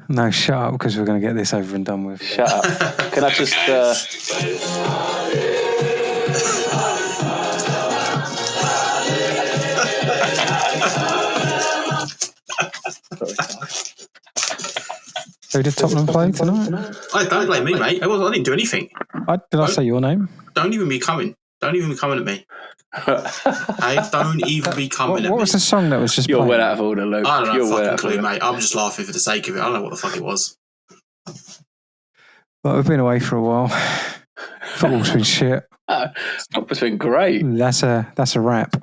No, shut up, because we're going to get this over and done with. Shut up. Can I just... Who did Tottenham play tonight? Don't blame me, mate. I didn't do anything. Did I say your name? Don't even be coming. Don't even be coming at me. Hey, don't even be coming at me. What was the song that was just You're playing? well out of order, Luke. I don't know fucking clue, mate. I'm just laughing for the sake of it. I don't know what the fuck it was. Well, we've been away for a while. Football's been shit. Football's been great. That's a wrap.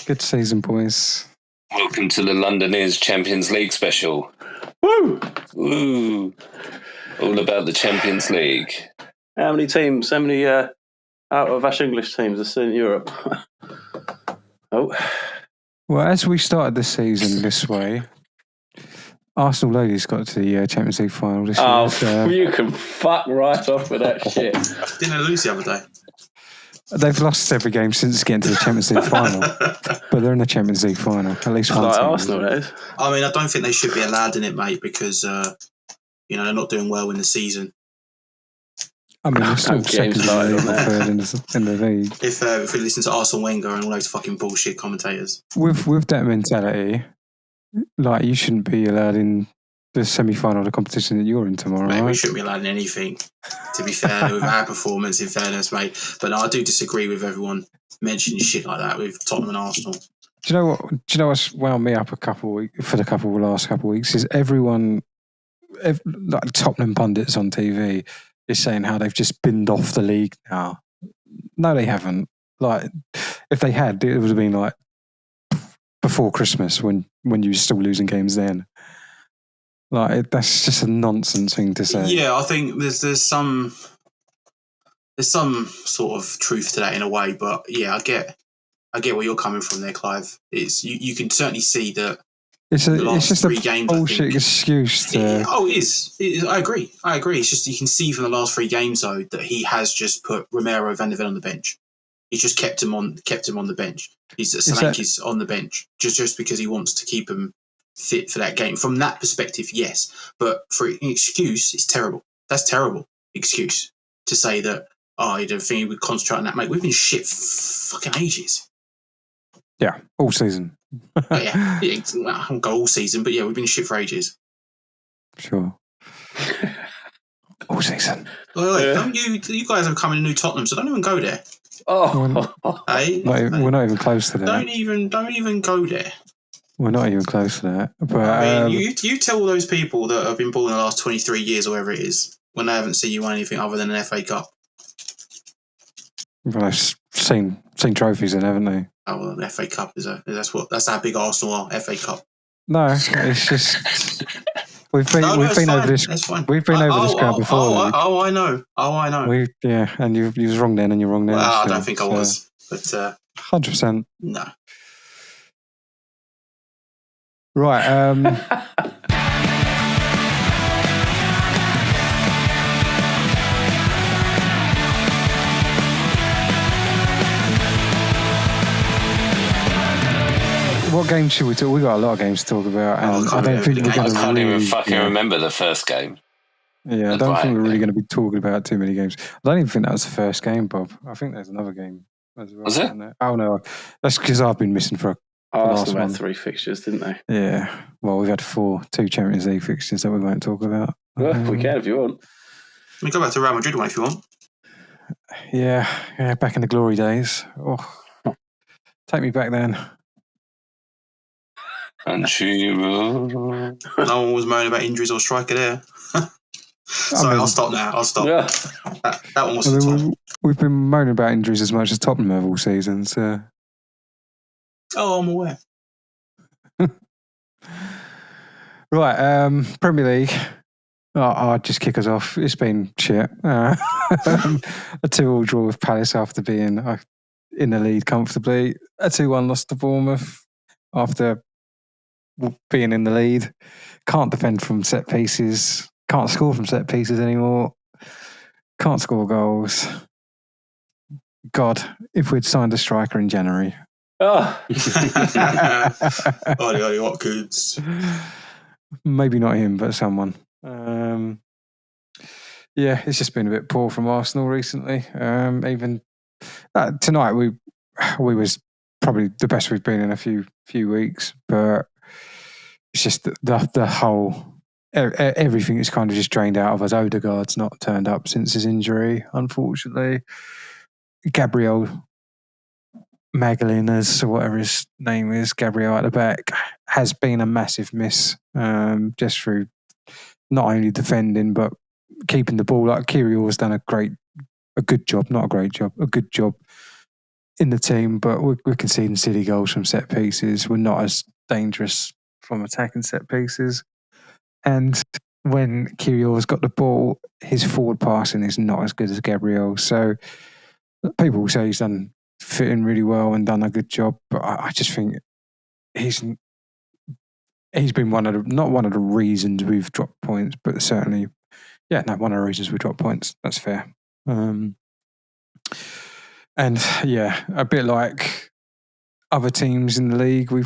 Good season, boys. Welcome to the Londres Champions League special. Woo! Woo! All about the Champions League. How many teams, out of Ash English teams are still in Europe? Well, as we started the season this way, Arsenal ladies got to the Champions League final this year. So, you can fuck right off with that shit. Didn't they lose the other day? They've lost every game since getting to the Champions League final. But they're in the Champions League final. At least one like team. Arsenal, that is. I mean, I don't think they should be allowed in it, mate, because, they're not doing well in the season. I mean, they're still second in the league or third in the league. If we listen to Arsene Wenger and all those fucking bullshit commentators. With that mentality, like, you shouldn't be allowed in the semi-final of the competition that you're in tomorrow, mate, right? We shouldn't be allowed in anything, to be fair, with our performance, in fairness, mate. But no, I do disagree with everyone mentioning shit like that with Tottenham and Arsenal. Do you know what's wound me up for the last couple of weeks is everyone, like Tottenham pundits on TV, is saying how they've just binned off the league now. No, they haven't. Like, if they had, it would have been like before Christmas when you were still losing games then. Like, that's just a nonsense thing to say. Yeah, I think there's some sort of truth to that in a way, but yeah, I get where you're coming from there, Clive. It's you can certainly see that. It's just a games, bullshit excuse to. It is. I agree. It's just you can see from the last 3 games though that he has just put Romero Van der Ven on the bench. He's just kept him on the bench. Solanke's on the bench just because he wants to keep him fit for that game. From that perspective, yes. But for an excuse, it's terrible. That's terrible excuse to say that. I don't think he would concentrate on that, mate. We've been shit for fucking ages. Yeah, all season. I won't go all season, but yeah, we've been shit for ages. Sure. All season. Don't you guys have come in a new Tottenham, so don't even go there. Hey, we're not even close to that. Don't even go there. We're not even close to that. But I mean, you tell all those people that have been balling the last 23 years or whatever it is when they haven't seen you win anything other than an FA Cup. Well, I've seen trophies in, haven't they? Oh, well, the FA Cup that's how big Arsenal are. FA Cup. No, it's just we've been over this. We've been over this ground before. I know. And you was wrong then, and you're wrong now. Well, I don't think I was, but 100%. No. Right. What game should we talk? We got a lot of games to talk about, and I don't think we're going to. I can't even fucking remember the first game. Yeah, I don't think we're really going to be talking about too many games. I don't even think that was the first game, Bob. I think there's another game as well. Was it? Oh no, that's because I've been missing for Arsenal had 3 fixtures, didn't they? Yeah. Well, we've had 2 Champions League fixtures that we won't talk about. Well, we can if you want. We can go back to Real Madrid one if you want. Yeah, back in the glory days. Oh, take me back then. And no one was moaning about injuries or striker there. Sorry, I'll stop now. Yeah. That one was we've been moaning about injuries as much as Tottenham have all season, so. Oh, I'm aware. Right, Premier League. I'll just kick us off. It's been shit. A 2-2 draw with Palace after being in the lead comfortably. A 2-1 loss to Bournemouth after being in the lead. Can't defend from set pieces. Can't score from set pieces anymore. Can't score goals. God, if we'd signed a striker in January. Ollie Watkins. Maybe not him, but someone. Yeah, it's just been a bit poor from Arsenal recently. Even tonight, we was probably the best we've been in a few weeks, but it's just the whole everything is kind of just drained out of us. Odegaard's not turned up since his injury, unfortunately. Gabriel Magdalenas, or whatever his name is, Gabriel at the back, has been a massive miss, just through not only defending but keeping the ball. Like Kirill has done a good job, not a great job, a good job in the team, but we're conceding silly goals from set pieces. We're not as dangerous from attacking set pieces. And when Kirill has got the ball, his forward passing is not as good as Gabriel. So people will say he's done fitting really well and done a good job, but I just think he's been not one of the reasons we've dropped points, but certainly, one of the reasons we dropped points. That's fair. And yeah, a bit like other teams in the league, we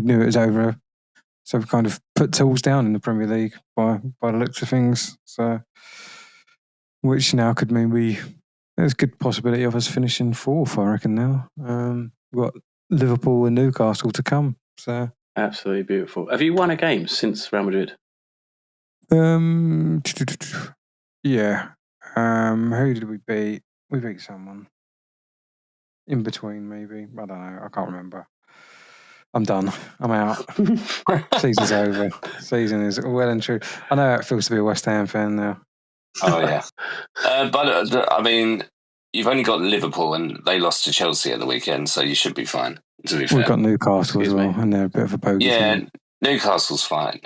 knew it was over, so we've kind of put tools down in the Premier League by the looks of things. So, which now could mean there's a good possibility of us finishing fourth, I reckon. Now we've got Liverpool and Newcastle to come. So absolutely beautiful. Have you won a game since Real Madrid? Yeah. Who did we beat? We beat someone. In between, maybe. I don't know. I can't remember. I'm done. I'm out. Season's over. Season is well and true. I know how it feels to be a West Ham fan now. Oh, yeah. But, I mean, you've only got Liverpool and they lost to Chelsea at the weekend, so you should be fine, to be fair. We've got Newcastle as well, and they're a bit of a bogey team. Newcastle's fine.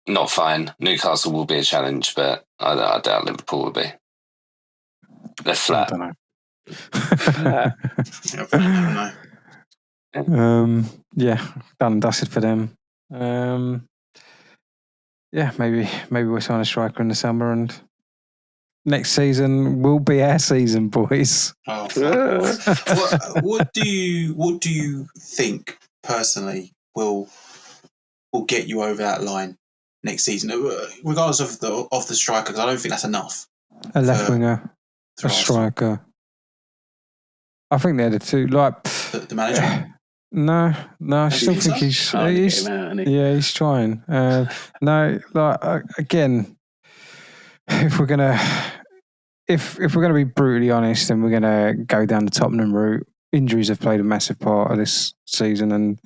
Not fine. Newcastle will be a challenge, but I doubt Liverpool will be. They're flat. I don't know. Done and dusted for them. Maybe we'll sign a striker in the summer, and next season will be our season, boys. Oh, what do you think personally will get you over that line next season, regardless of the striker? Because I don't think that's enough. A left winger, a striker. I think they're the two. Like the manager. No, I still think he's trying. Again, if we're gonna be brutally honest, and we're gonna go down the Tottenham route, injuries have played a massive part of this season, and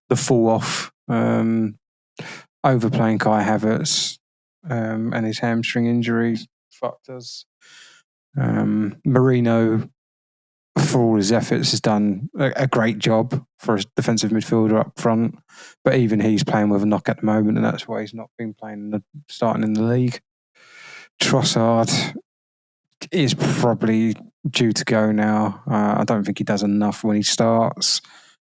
the fall off, overplaying Kai Havertz, and his hamstring injury fucked us. Marino, for all his efforts, has done a great job for a defensive midfielder up front, but even he's playing with a knock at the moment, and that's why he's not been starting in the league. Trossard is probably due to go now. I don't think he does enough when he starts,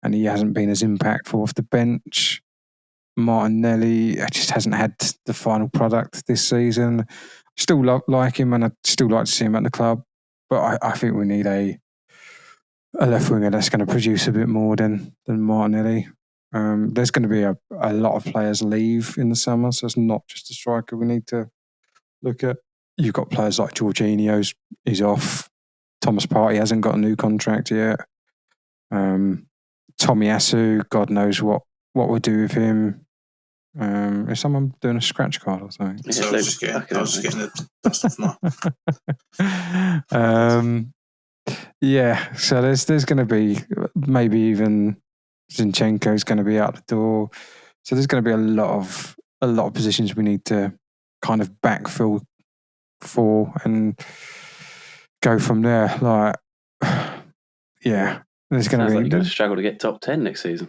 and he hasn't been as impactful off the bench. Martinelli just hasn't had the final product this season. Still like him, and I'd still like to see him at the club, but I think we need a left winger that's going to produce a bit more than Martinelli. There's going to be a lot of players leave in the summer, so it's not just a striker we need to look at. You've got players like Jorginho's, he's off. Thomas Partey hasn't got a new contract yet. Tomiyasu, God knows what we'll do with him. Is someone doing a scratch card or something? Yeah, I was just getting the dust off my. So there's going to be maybe even Zinchenko's going to be out the door. So there's going to be a lot of positions we need to kind of backfill for and go from there. There's going to be. Like you're going to struggle to get top 10 next season.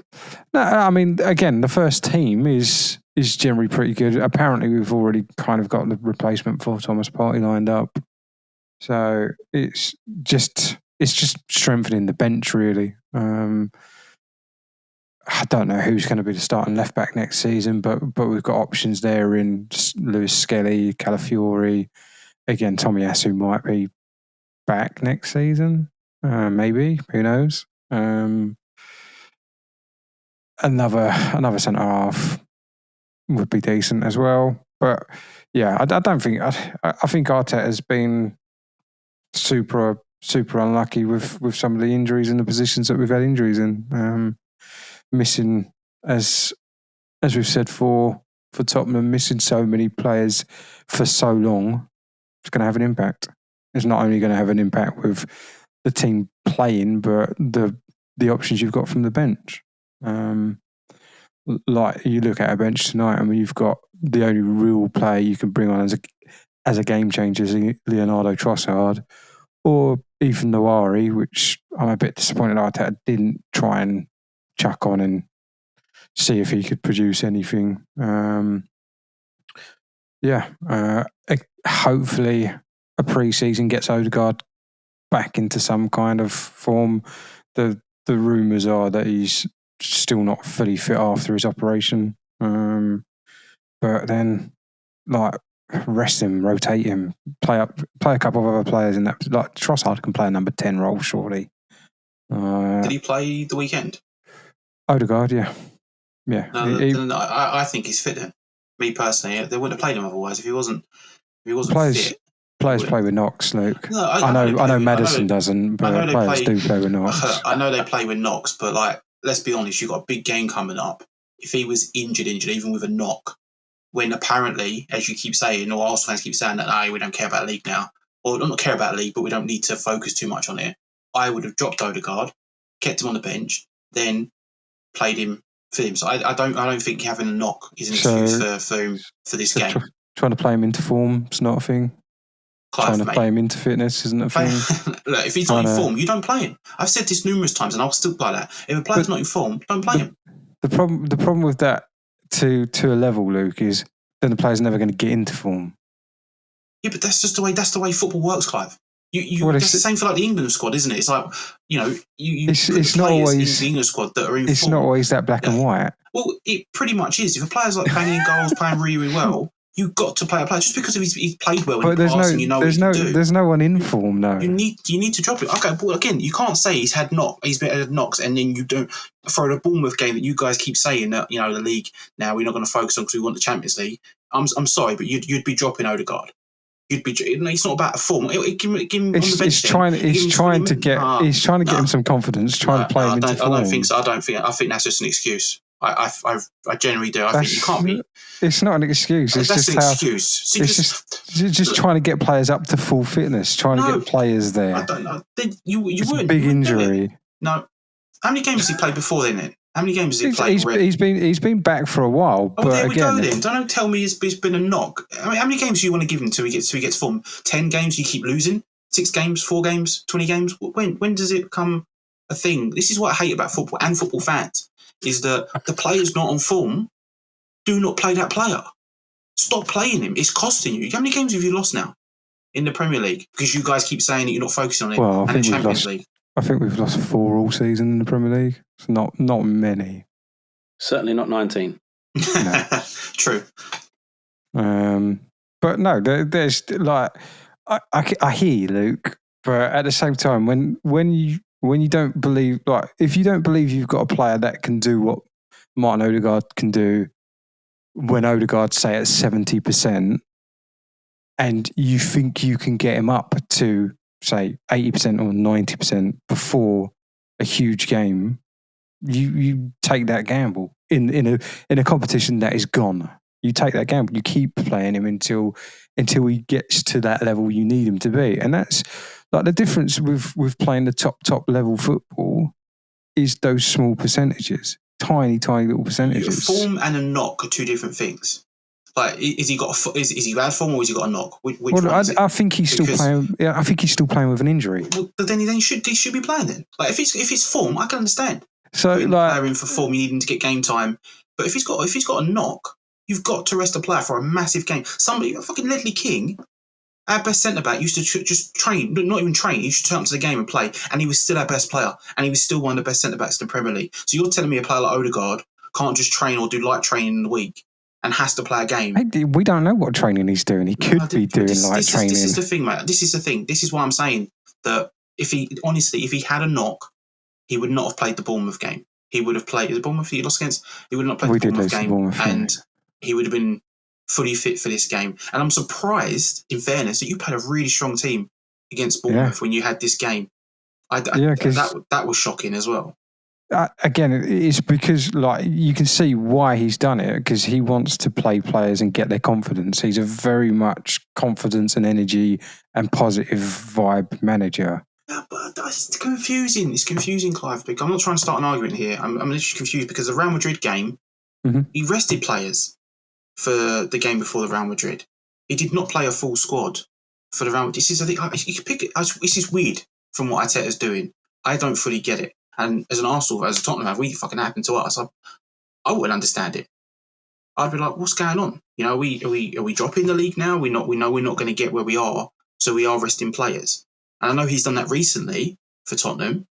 No, I mean, again, the first team is generally pretty good. Apparently, we've already kind of got the replacement for Thomas Partey lined up. So it's just strengthening the bench, really. I don't know who's going to be the starting left back next season, but we've got options there in Lewis Skelly, Calafiori. Again, Tomiyasu might be back next season. Maybe, who knows? another centre half would be decent as well. But yeah, I don't think I think Arteta has been super unlucky with some of the injuries and the positions that we've had injuries in. Missing, as we've said for Tottenham, missing so many players for so long, it's going to have an impact. It's not only going to have an impact with the team playing, but the options you've got from the bench. Like you look at a bench tonight, and you've got the only real player you can bring on as a game changer is Leonardo Trossard, or even Nawari, which I'm a bit disappointed Arteta didn't try and chuck on and see if he could produce anything. Hopefully a pre-season gets Odegaard back into some kind of form. The rumours are that he's still not fully fit after his operation. But then, like, rest him, rotate him, play a couple of other players in that. Like Trossard can play a number 10 role, surely. Did he play the weekend? Odegaard, yeah. Yeah. No, I think he's fit then. Me personally, they wouldn't have played him otherwise if he wasn't fit. Players play with knocks, Luke. No, I know Maddison doesn't, but players do play with knocks. I know they play with knocks, but like, let's be honest, you've got a big game coming up. If he was injured, even with a knock, when apparently, as you keep saying, or Arsenal fans keep saying that, we don't care about the league now, or not care about the league, but we don't need to focus too much on it. I would have dropped Odegaard, kept him on the bench, then played him for him. So I don't think having a knock is an excuse for him for this game. Trying to play him into form is not a thing. Clive, trying to play him into fitness isn't a thing. Look, if he's not in form, you don't play him. I've said this numerous times, and I'll still play that. If a player's not in form, don't play him. The problem with that to a level, Luke, is then the player's never going to get into form. Yeah, but that's just the way football works, Clive. That's the same for like the England squad, isn't it? It's like, it's not always in the England squad that are in form. It's not always that black and white. Well, it pretty much is. If a player's like banging goals, playing really, really well, you've got to play a player just because he's played well in the past and you know what he can do. There's no one in form, no. You need to drop it. Okay, but again, you can't say he's had knocks and then you don't throw the Bournemouth game that you guys keep saying that, the league now we're not going to focus on because we want the Champions League. I'm sorry, but you'd be dropping Odegaard. It's not about a form. Give him on the bench. He's trying to get him some confidence. Trying to play him into form. I don't think so. I think that's just an excuse. I genuinely do. I think you can't be. It's not an excuse. It's that's just an excuse. See, it's just trying to get players up to full fitness. Trying to get players there. I don't know. You wouldn't. Big injury. No. How many games has he played before then? How many games has he played already? He's been back for a while. Oh, but there we again, go then. Don't tell me it's been a knock. I mean, how many games do you want to give him until he gets form? 10 games you keep losing? 6 games, 4 games, 20 games? When does it become a thing? This is what I hate about football and football fans, is that the player's not on form, do not play that player. Stop playing him. It's costing you. How many games have you lost now in the Premier League? Because you guys keep saying that you're not focusing on it. Well, and the Champions League. I think we've lost 4 all season in the Premier League. It's not many. Certainly not 19. No. True. But no, there's like I hear you, Luke. But at the same time, when you don't believe, like, if you don't believe you've got a player that can do what Martin Odegaard can do, when Odegaard's say at 70%, and you think you can get him up to say 80% or 90% before a huge game, you take that gamble in a competition that is gone. You take that gamble. You keep playing him until he gets to that level you need him to be, and that's like the difference with playing the top level football is those small percentages, tiny little percentages. A form and a knock are 2 different things. Like, is he bad form or has he got a knock? Which one is it? I think he's still playing. Yeah, I think he's still playing with an injury. Well, but then he should be playing then. Like, if it's form, I can understand. So player in for form, you need him to get game time. But if he's got a knock, you've got to rest a player for a massive game. Somebody, fucking Ledley King, our best centre back, used to just train, not even train. He used to turn up to the game and play, and he was still our best player, and he was still one of the best centre backs in the Premier League. So you're telling me a player like Odegaard can't just train or do light training in the week and has to play a game? We don't know what training he's doing. He could be doing light training. This is the thing, mate. This is the thing. This is why I'm saying that if he had a knock, he would not have played the Bournemouth game. he would have played. Is it Bournemouth he lost against? He would not play We the did Bournemouth lose to game, Bournemouth, and he would have been fully fit for this game. And I'm surprised, in fairness, that you played a really strong team against Bournemouth when you had this game. That was shocking as well. Again, it's because like you can see why he's done it, because he wants to play players and get their confidence. He's a very much confidence and energy and positive vibe manager. Yeah, but that's confusing. It's confusing, Clive. Because I'm not trying to start an argument here. I'm literally confused because the Real Madrid game, he rested players for the game before the Real Madrid. He did not play a full squad for the Real Madrid. This is, I think, you can pick it. This is weird from what Arteta's doing. I don't fully get it. And as an Arsenal, as a Tottenham fan, we fucking happened to us. I wouldn't understand it. I'd be like, what's going on? You know, are we dropping the league now? We know we're not going to get where we are, so we are resting players. And I know he's done that recently for Tottenham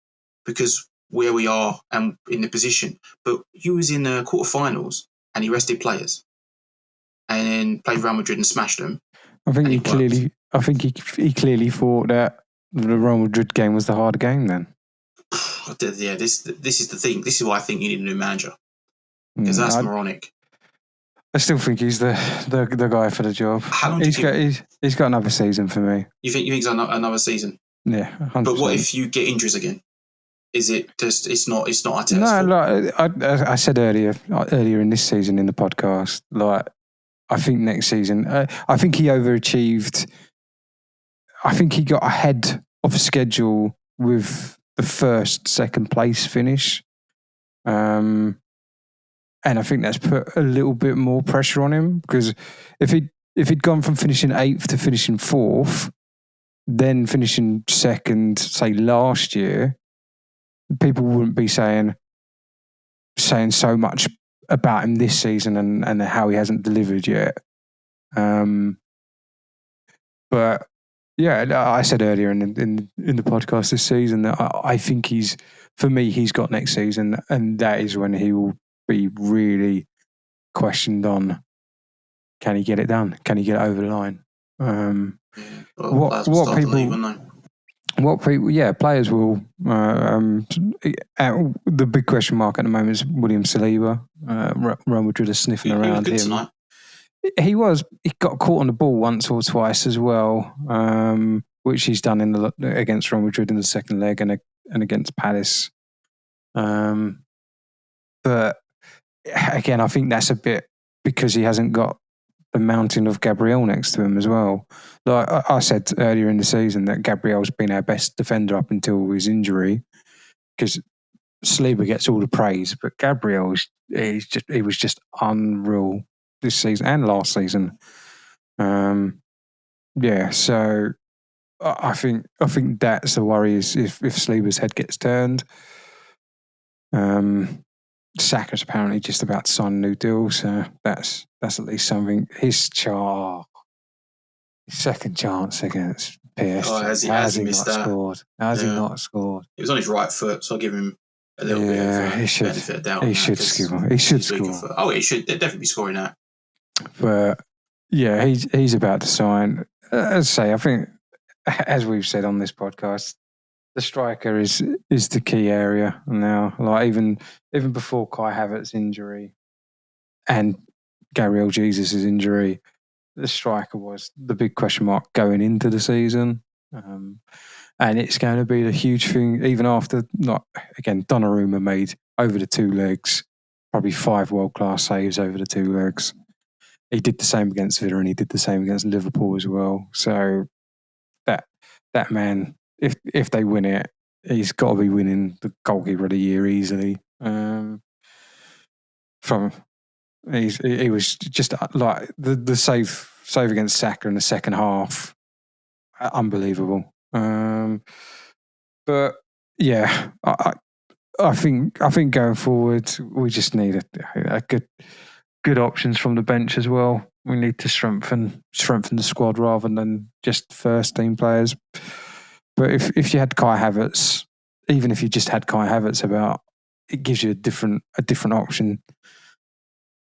because where we are and in the position. But he was in the quarterfinals and he rested players, and then played Real Madrid and smashed them. I think he clearly thought that the Real Madrid game was the harder game. Then, yeah, this is the thing. This is why I think you need a new manager, because that's moronic. I still think he's the guy for the job. How long he's got another season for me. You think he's another season? Yeah, 100%. But what if you get injuries again? Is it just it's not Arteta's fault? No, I said earlier in this season in the podcast, like I think next season, I think he overachieved. I think he got ahead of schedule with the second place finish. And I think that's put a little bit more pressure on him, because if he'd gone from finishing 8th to finishing 4th, then finishing 2nd, say last year, people wouldn't be saying so much about him this season and how he hasn't delivered yet. But yeah, I said earlier in the podcast this season that I think he's got next season, and that is when he will be really questioned on, can he get it done? Can he get it over the line? Players will. The big question mark at the moment is William Saliba. Real Madrid are sniffing around him. Tonight. He got caught on the ball once or twice as well, which he's done against Real Madrid in the second leg and against Palace. But again, I think that's a bit because he hasn't got the mountain of Gabriel next to him as well. Like I said earlier in the season that Gabriel's been our best defender up until his injury, because Saliba gets all the praise, but Gabriel he was just unreal this season and last season. So I think that's the worry, is if Saliba's head gets turned. Saka's apparently just about to sign a new deal, so that's at least something. His second chance against PSG. Has he not scored? Has he not scored? It was on his right foot, so I'll give him a little bit of benefit of doubt. He should score. He should score. Oh, he should definitely be scoring that. But yeah, he's about to sign. As I say, I think, as we've said on this podcast, the striker is the key area now. Like even before Kai Havertz's injury and Gabriel Jesus' injury, the striker was the big question mark going into the season. And it's going to be the huge thing, even after, Donnarumma made over the 2 legs, probably 5 world-class saves over the 2 legs. He did the same against Villa and he did the same against Liverpool as well. So that man, if they win it, he's got to be winning the goalkeeper of the year easily. He was just like the save against Saka in the second half, unbelievable. But yeah, I think going forward, we just need a good options from the bench as well. We need to strengthen the squad rather than just first team players. But if you had Kai Havertz, even if you just had Kai Havertz about, it gives you a different option.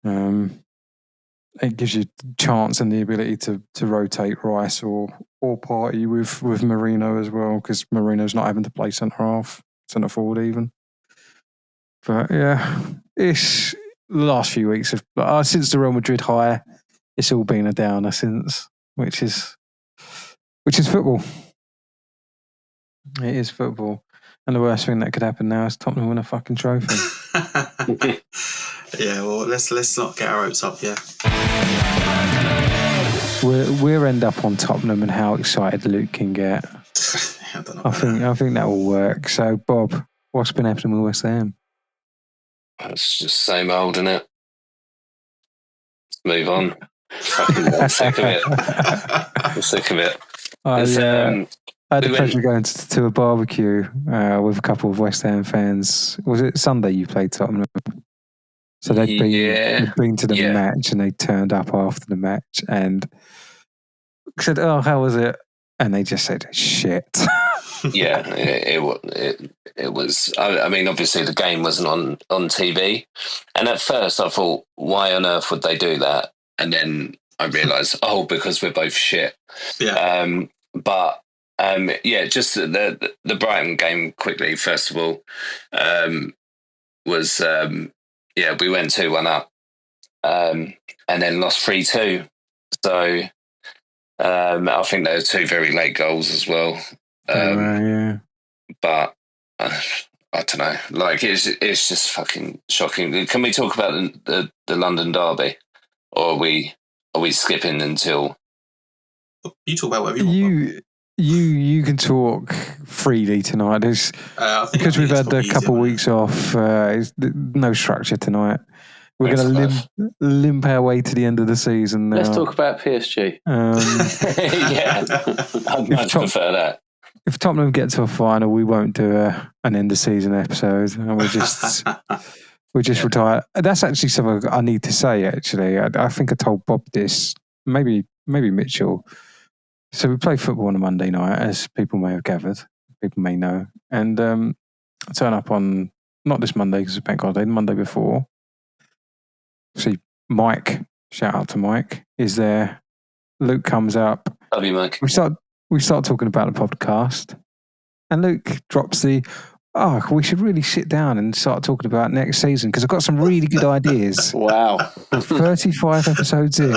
It gives you the chance and the ability to rotate Rice or Partey with Merino as well, because Merino's not having to play centre forward even. But yeah, it's the last few weeks of since the Real Madrid hire, it's all been a downer since, which is football. It is football, and the worst thing that could happen now is Tottenham win a fucking trophy. Yeah, well, let's not get our hopes up. Yeah, we'll end up on Tottenham and how excited Luke can get. I don't know. I think that will work. So, Bob, what's been happening with West Ham? It's just same old, isn't it? Move on. I'm sick of it. I'm sick of it. I had the pleasure of going to a barbecue with a couple of West Ham fans. Was it Sunday you played Tottenham? So they'd been to the match and they turned up after the match and said, "Oh, how was it?" And they just said, "Shit." Yeah, it was. I mean, obviously the game wasn't on TV, and at first I thought, why on earth would they do that? And then I realised, because we're both shit. Yeah. Just the Brighton game quickly. First of all, was we went 2-1 up, and then lost 3-2. So I think there were two very late goals as well. But I don't know. Like it's just fucking shocking. Can we talk about the London derby, or are we skipping until? You talk about whatever you want. You can talk freely tonight. Because we've had a couple of weeks off. No structure tonight. We're going to limp our way to the end of the season now. Let's talk about PSG. Yeah, I'd much prefer that. If Tottenham get to a final, we won't do an end of season episode, and we'll just retire. That's actually something I need to say. Actually, I think I told Bob this. Maybe Mitchell. So we play football on a Monday night, as people may have gathered. People may know, and I turn up on not this Monday because it's bank holiday. The Monday before. See, Mike. Shout out to Mike. Is there? Luke comes up. Love you, Mike. We start talking about the podcast, and Luke drops we should really sit down and start talking about next season because I've got some really good ideas. Wow. 35 episodes in,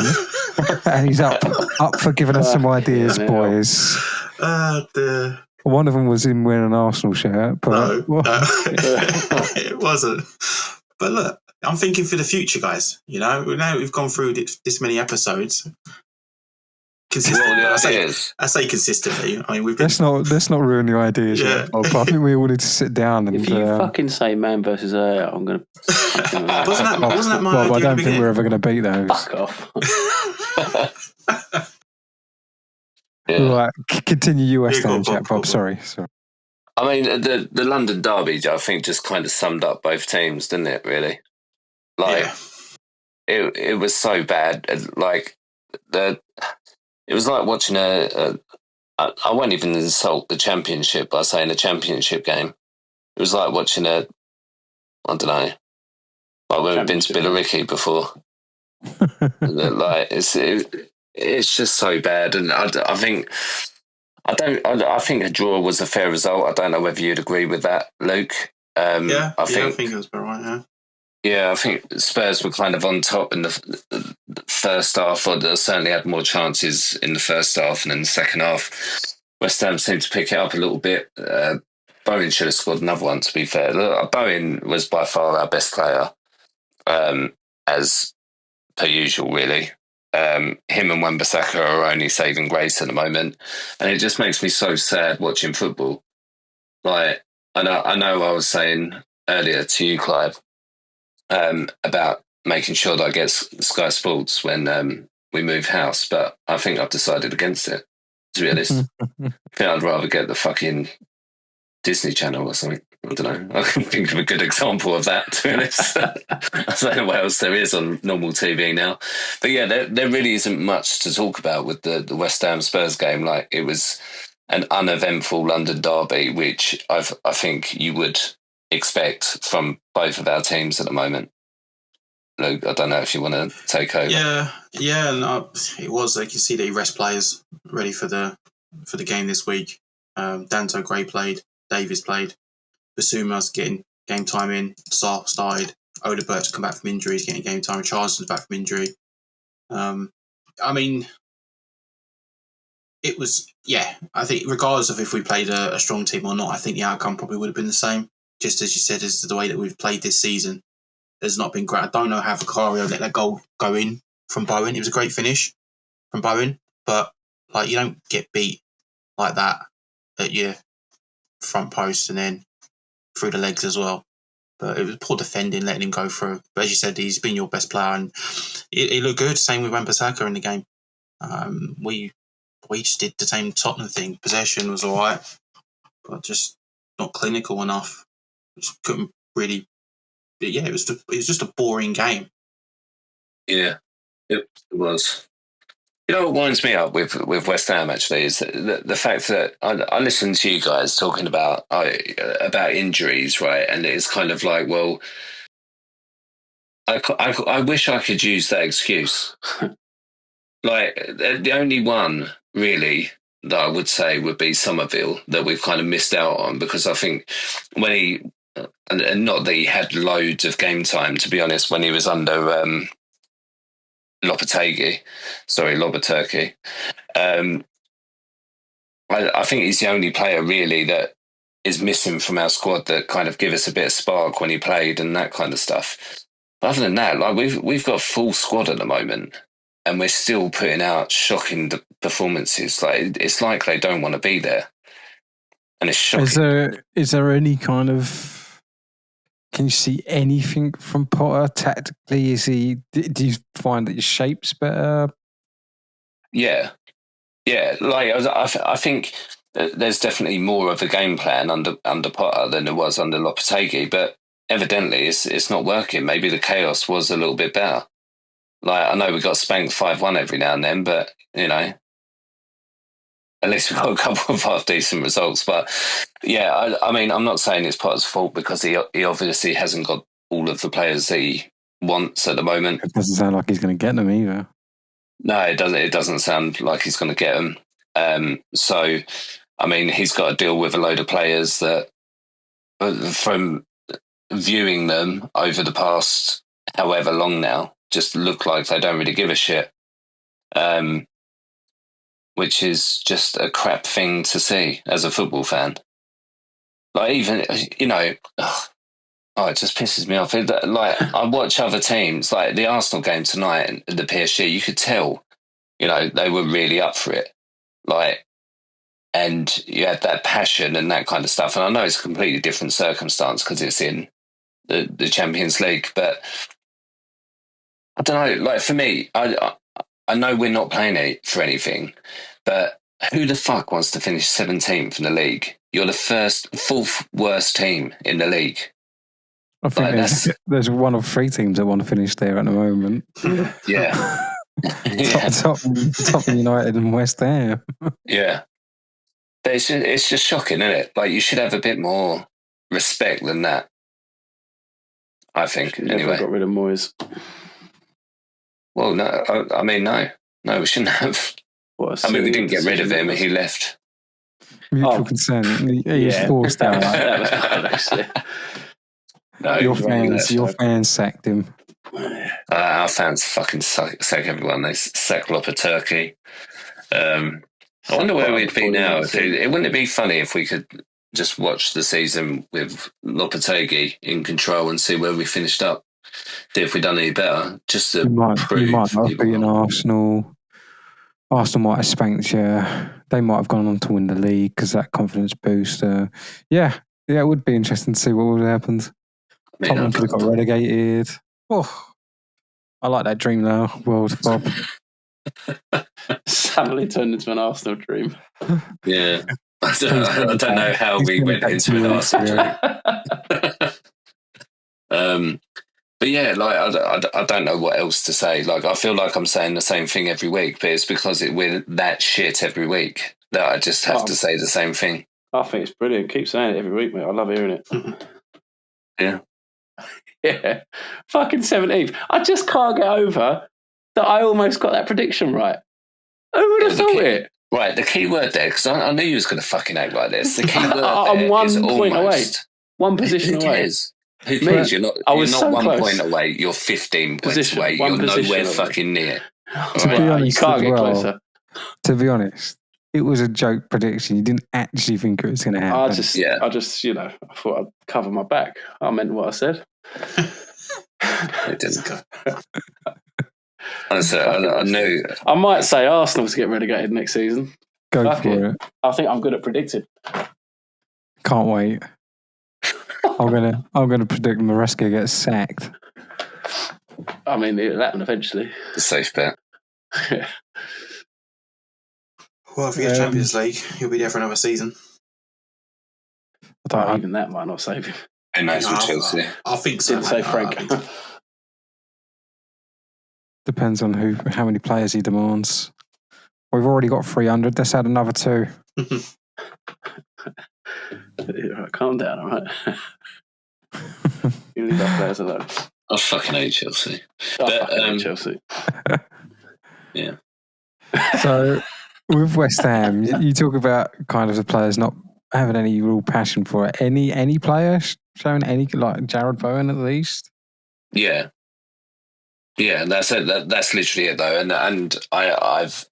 and he's up for giving us some ideas, boys. One of them was him wearing an Arsenal shirt, but no, it wasn't. But look, I'm thinking for the future, guys. You know, now we've gone through this many episodes. Consistently, I say consistently. I mean, let's not ruin your ideas. Yeah. I think we all need to sit down and. If you fucking say man versus I'm gonna. wasn't that my idea? I don't think we're ever going to beat those. Fuck off. Right, continue your West Ham chat, Bob. Sorry. I mean, the London derby, I think, just kind of summed up both teams, didn't it? Really, it was so bad. Like it was like watching I won't even insult the Championship by saying a Championship game. It was like watching I don't know, like when we've been to Billericay before. Like it's just so bad, and I think a draw was a fair result. I don't know whether you'd agree with that, Luke. I think it was about right. Yeah. Yeah, I think Spurs were kind of on top in the first half, or they certainly had more chances in the first half, and in the second half, West Ham seemed to pick it up a little bit. Bowen should have scored another one, to be fair. Bowen was by far our best player, as per usual, really. Him and Wan-Bissaka are only saving grace at the moment, and it just makes me so sad watching football. Like, I know I was saying earlier to you, Clive, about making sure that I get Sky Sports when we move house, but I think I've decided against it, to be honest. I think I'd rather get the fucking Disney Channel or something. I don't know. I can think of a good example of that, to be honest. I don't know what else there is on normal TV now. But yeah, there really isn't much to talk about with the West Ham Spurs game. Like, it was an uneventful London derby, which I think you would expect from both of our teams at the moment. Luke, I don't know if you want to take over. Yeah, it was. Like, you see the rest players ready for the game this week. Danto Gray played, Davies played, Basuma's getting game time in. Sarr started. Odebert's come back from injury. He's getting game time. Charleston's back from injury. I mean, it was, I think regardless of if we played a strong team or not, I think the outcome probably would have been the same. Just as you said, as the way that we've played this season has not been great. I don't know how Vicario let that goal go in from Bowen. It was a great finish from Bowen, but like you don't get beat like that at your front post and then through the legs as well. But it was poor defending, letting him go through. But as you said, he's been your best player, and he looked good. Same with Wan-Bissaka in the game. We just did the same Tottenham thing. Possession was all right, but just not clinical enough. Just couldn't really. It was just a boring game. Yeah, it was. You know what winds me up with West Ham actually is the fact that I listened to you guys talking about injuries, right? And it's kind of like, well, I wish I could use that excuse. Like the only one really that I would say would be Somerville that we've kind of missed out on, because I think when he, and not that he had loads of game time, to be honest, when he was under Lopetegui. I think he's the only player really that is missing from our squad that kind of give us a bit of spark when he played and that kind of stuff. But other than that, like we've got a full squad at the moment, and we're still putting out shocking performances. Like it's like they don't want to be there, and it's shocking. Is there any kind of? Can you see anything from Potter tactically? Do you find that your shape's better? Yeah. Like I think there's definitely more of a game plan under Potter than there was under Lopetegui, but evidently it's not working. Maybe the chaos was a little bit better. Like I know we got spanked 5-1 every now and then, but you know, at least we got a couple of half decent results. But yeah, I mean, I'm not saying it's Potter's fault because he obviously hasn't got all of the players that he wants at the moment. It doesn't sound like he's going to get them either. No, it doesn't. It doesn't sound like he's going to get them. So, I mean, he's got to deal with a load of players that, from viewing them over the past however long now, just look like they don't really give a shit. Which is just a crap thing to see as a football fan. Like even, you know, it just pisses me off. Like I watch other teams, like the Arsenal game tonight and the PSG, you could tell, you know, they were really up for it. Like, and you had that passion and that kind of stuff. And I know it's a completely different circumstance because it's in the Champions League, but I don't know. Like for me, I know we're not playing it for anything, but who the fuck wants to finish 17th in the league? You're the fourth worst team in the league. I think there's one of three teams that want to finish there at the moment. Yeah. Tottenham United and West Ham. Yeah. But it's just shocking, isn't it? Like you should have a bit more respect than that. I think. Anyway, got rid of Moyes. Well, no. I mean, no, we shouldn't have. I mean, we didn't get rid of him. He left. Mutual consent. He was forced out. That was bad, actually. No, your fans sacked him. Our fans fucking sack everyone. They sack Lopetegui. I wonder where we'd be now. Wouldn't it be funny if we could just watch the season with Lopetegui in control and see where we finished up? See if we'd done any better. Just to prove. You might not have beaten Arsenal. Arsenal might have spanked you. They might have gone on to win the league because that confidence boost. Yeah, it would be interesting to see what would have happened. Tottenham could have got relegated. Oh, I like that dream now, world, Bob. Suddenly turned into an Arsenal dream. Yeah. I don't know how we went into an Arsenal dream. But yeah, like I don't know what else to say. Like I feel like I'm saying the same thing every week, but it's because we're that shit every week that I just have to say the same thing. I think it's brilliant. Keep saying it every week, mate. I love hearing it. Yeah. Yeah. Fucking 17th. I just can't get over that I almost got that prediction right. Who would have thought it? Right, the key word there, because I knew you was going to fucking act like this. The key word I'm there 1 is point away. One position Who away. cares? Who cares? You're not 1 close. point away. You're 15 points Position, away. one You're position nowhere away. fucking near. To be honest, you can't as get well, closer. To be honest, it was a joke prediction. You didn't actually think it was going to happen. I just, I thought I'd cover my back. I meant what I said. It didn't. Honestly, I knew. I might say Arsenal to get relegated next season. Go Fuck for it. I think I'm good at predicting. Can't wait. I'm gonna predict Maresca gets sacked. I mean, it'll happen eventually. The safe bet. Well, if we get Champions League, he'll be there for another season. Even that might not save him. Who knows with Chelsea? I think so. Didn't say Frank. Depends on how many players he demands. We've already got 300. Let's add another 2. Right, calm down, all right? You leave our players alone. I fucking hate Chelsea. Hate Chelsea. Yeah. So, with West Ham, you talk about kind of the players not having any real passion for it. Any player showing any, like Jared Bowen at least? Yeah. Yeah, that's it. That's literally it, though. And I've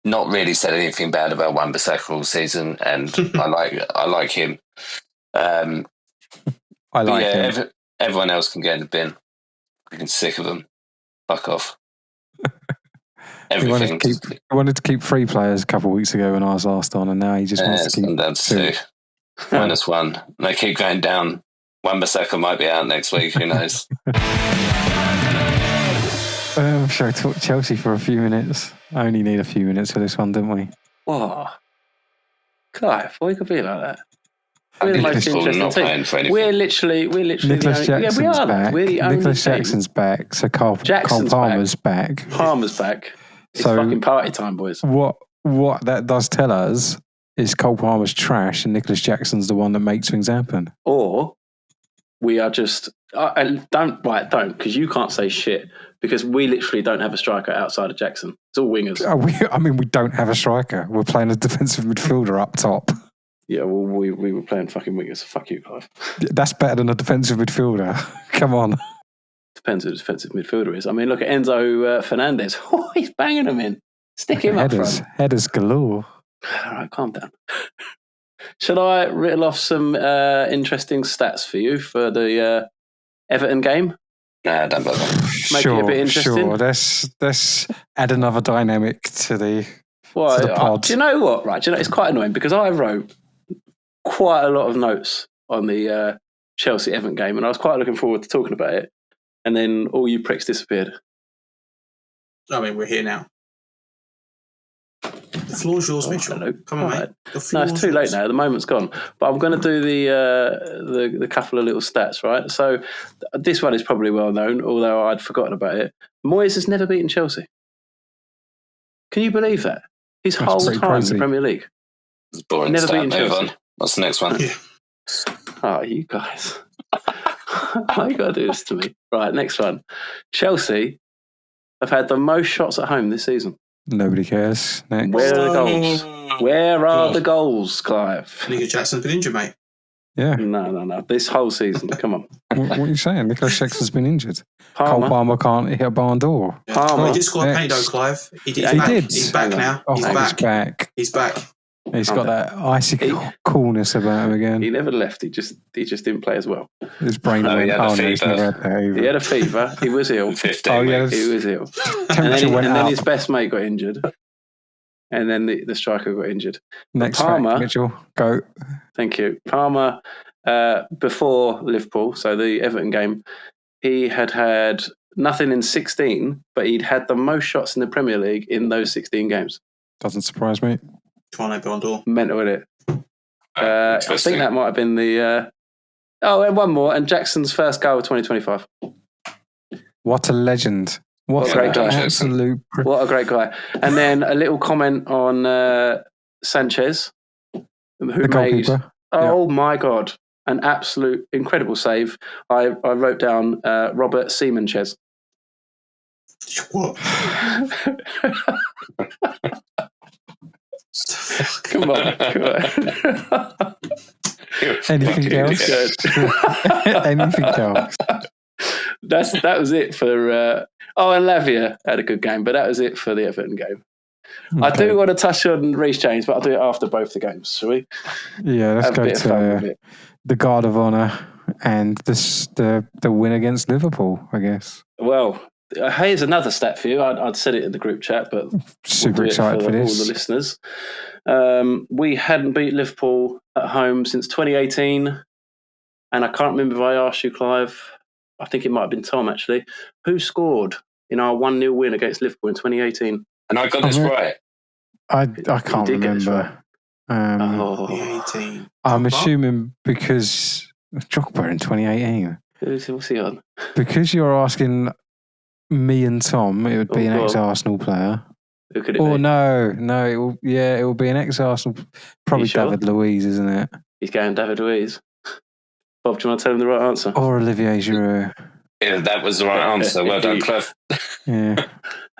not really said anything bad about Wan-Bissaka all season, and I like him. I like him. Everyone else can get in the bin. I'm sick of them. Fuck off. Everything. He wanted to keep 3 players a couple of weeks ago when I was last on, and now he just wants to keep down to 2. -1. They keep going down. Wan-Bissaka might be out next week. Who knows? Shall I talk Chelsea for a few minutes? I only need a few minutes for this one, didn't we? Whoa. Clive, why could be like that? We're the most not playing interesting for team. anything. We're literally Nicholas Jackson's back. We're the only Nicholas team. Jackson's back. So Cole Palmer's back. Palmer's back. It's So- fucking party time, boys. What that does tell us is Cole Palmer's trash and Nicholas Jackson's the one that makes things happen. Or we are just don't, because you can't say shit, because we literally don't have a striker outside of Jackson. It's all wingers. We don't have a striker. We're playing a defensive midfielder up top. Yeah, well, we were playing fucking wingers. Fuck you, Clive. That's better than a defensive midfielder. Come on. Depends who the defensive midfielder is. I mean, look at Enzo Fernandez. Oh, he's banging them in. Stick him up front. Headers galore. All right, calm down. Should I riddle off some interesting stats for you for the Everton game? Nah, don't bother. Make it a bit interesting. Sure. Let's add another dynamic to the pod. Do you know what? Right, it's quite annoying because I wrote quite a lot of notes on the Chelsea Everton game, and I was quite looking forward to talking about it. And then all you pricks disappeared. I mean, we're here now. The floor's yours, Mitchell. Hello. Come on, mate. No, it's too late now. The moment's gone. But I'm going to do the couple of little stats, right? So this one is probably well known, although I'd forgotten about it. Moyes has never beaten Chelsea. Can you believe that? His whole time in the Premier League. It's boring. Never Stat. beaten Move Chelsea. on. What's the next one? Yeah. Oh, you guys. Why you got to do this to me? Right, next one. Chelsea have had the most shots at home this season. Nobody cares. Next. Where are the goals? Where are the goals, Clive? Nicholas Jackson's been injured, mate. Yeah. No. This whole season. Come on. What are you saying? Nicholas Jackson's been injured. Palmer. Cole Palmer can't hit a barn door. Yeah. Palmer. He did score a penny though, Next. Clive. He did. He's back now. Oh, He's he's back. back. He's back. He's got that icy coolness about him again. He never left. He just didn't play as well. His brain No, he went, had a he's fever. never had that either. He had a fever. He was ill. 15 Oh, yeah, weeks. He was ill. Temperature went and then up. his best mate got injured. And then the striker got injured. Next Palmer- fact, Mitchell, go. Thank you. Palmer, before Liverpool, so the Everton game, he had nothing in 16, but he'd had the most shots in the Premier League in those 16 games. Doesn't surprise me. Come on, Ballon d'Or. Mental, isn't it? I think that might have been the... and one more, and Jackson's first goal of 2025. What a legend. What a great guy. Absolute... What a great guy. And then a little comment on Sanchez, who The made... goalkeeper. Oh, my God. An absolute incredible save. I wrote down Robert Seamanchez. What? Come on. Anything else? Anything else? That was it for. And Lavia had a good game, but that was it for the Everton game. I do want to touch on Reece James, but I'll do it after both the games, shall we? Yeah, let's Have go a bit of fun with to it. the Guard of Honour and the win against Liverpool, I guess. Well, here's another stat for you. I'd said it in the group chat, but Super we'll do excited it for all this. the listeners. We hadn't beat Liverpool at home since 2018, and I can't remember if I asked you, Clive. I think it might have been Tom, actually. Who scored in our 1-0 win against Liverpool in 2018? And I got this right. I can't did get this remember. right. 2018. I'm assuming because Drogba in 2018. What's he on? Because you're asking me and Tom, it would be an go on. ex-Arsenal player. Who could it Or be? no, it will be an ex-Arsenal. Probably sure? David Luiz, isn't it? He's going David Luiz. Bob, do you want to tell him the right answer? Or Olivier Giroud. Yeah, that was the right answer. Well done, Clive. Yeah,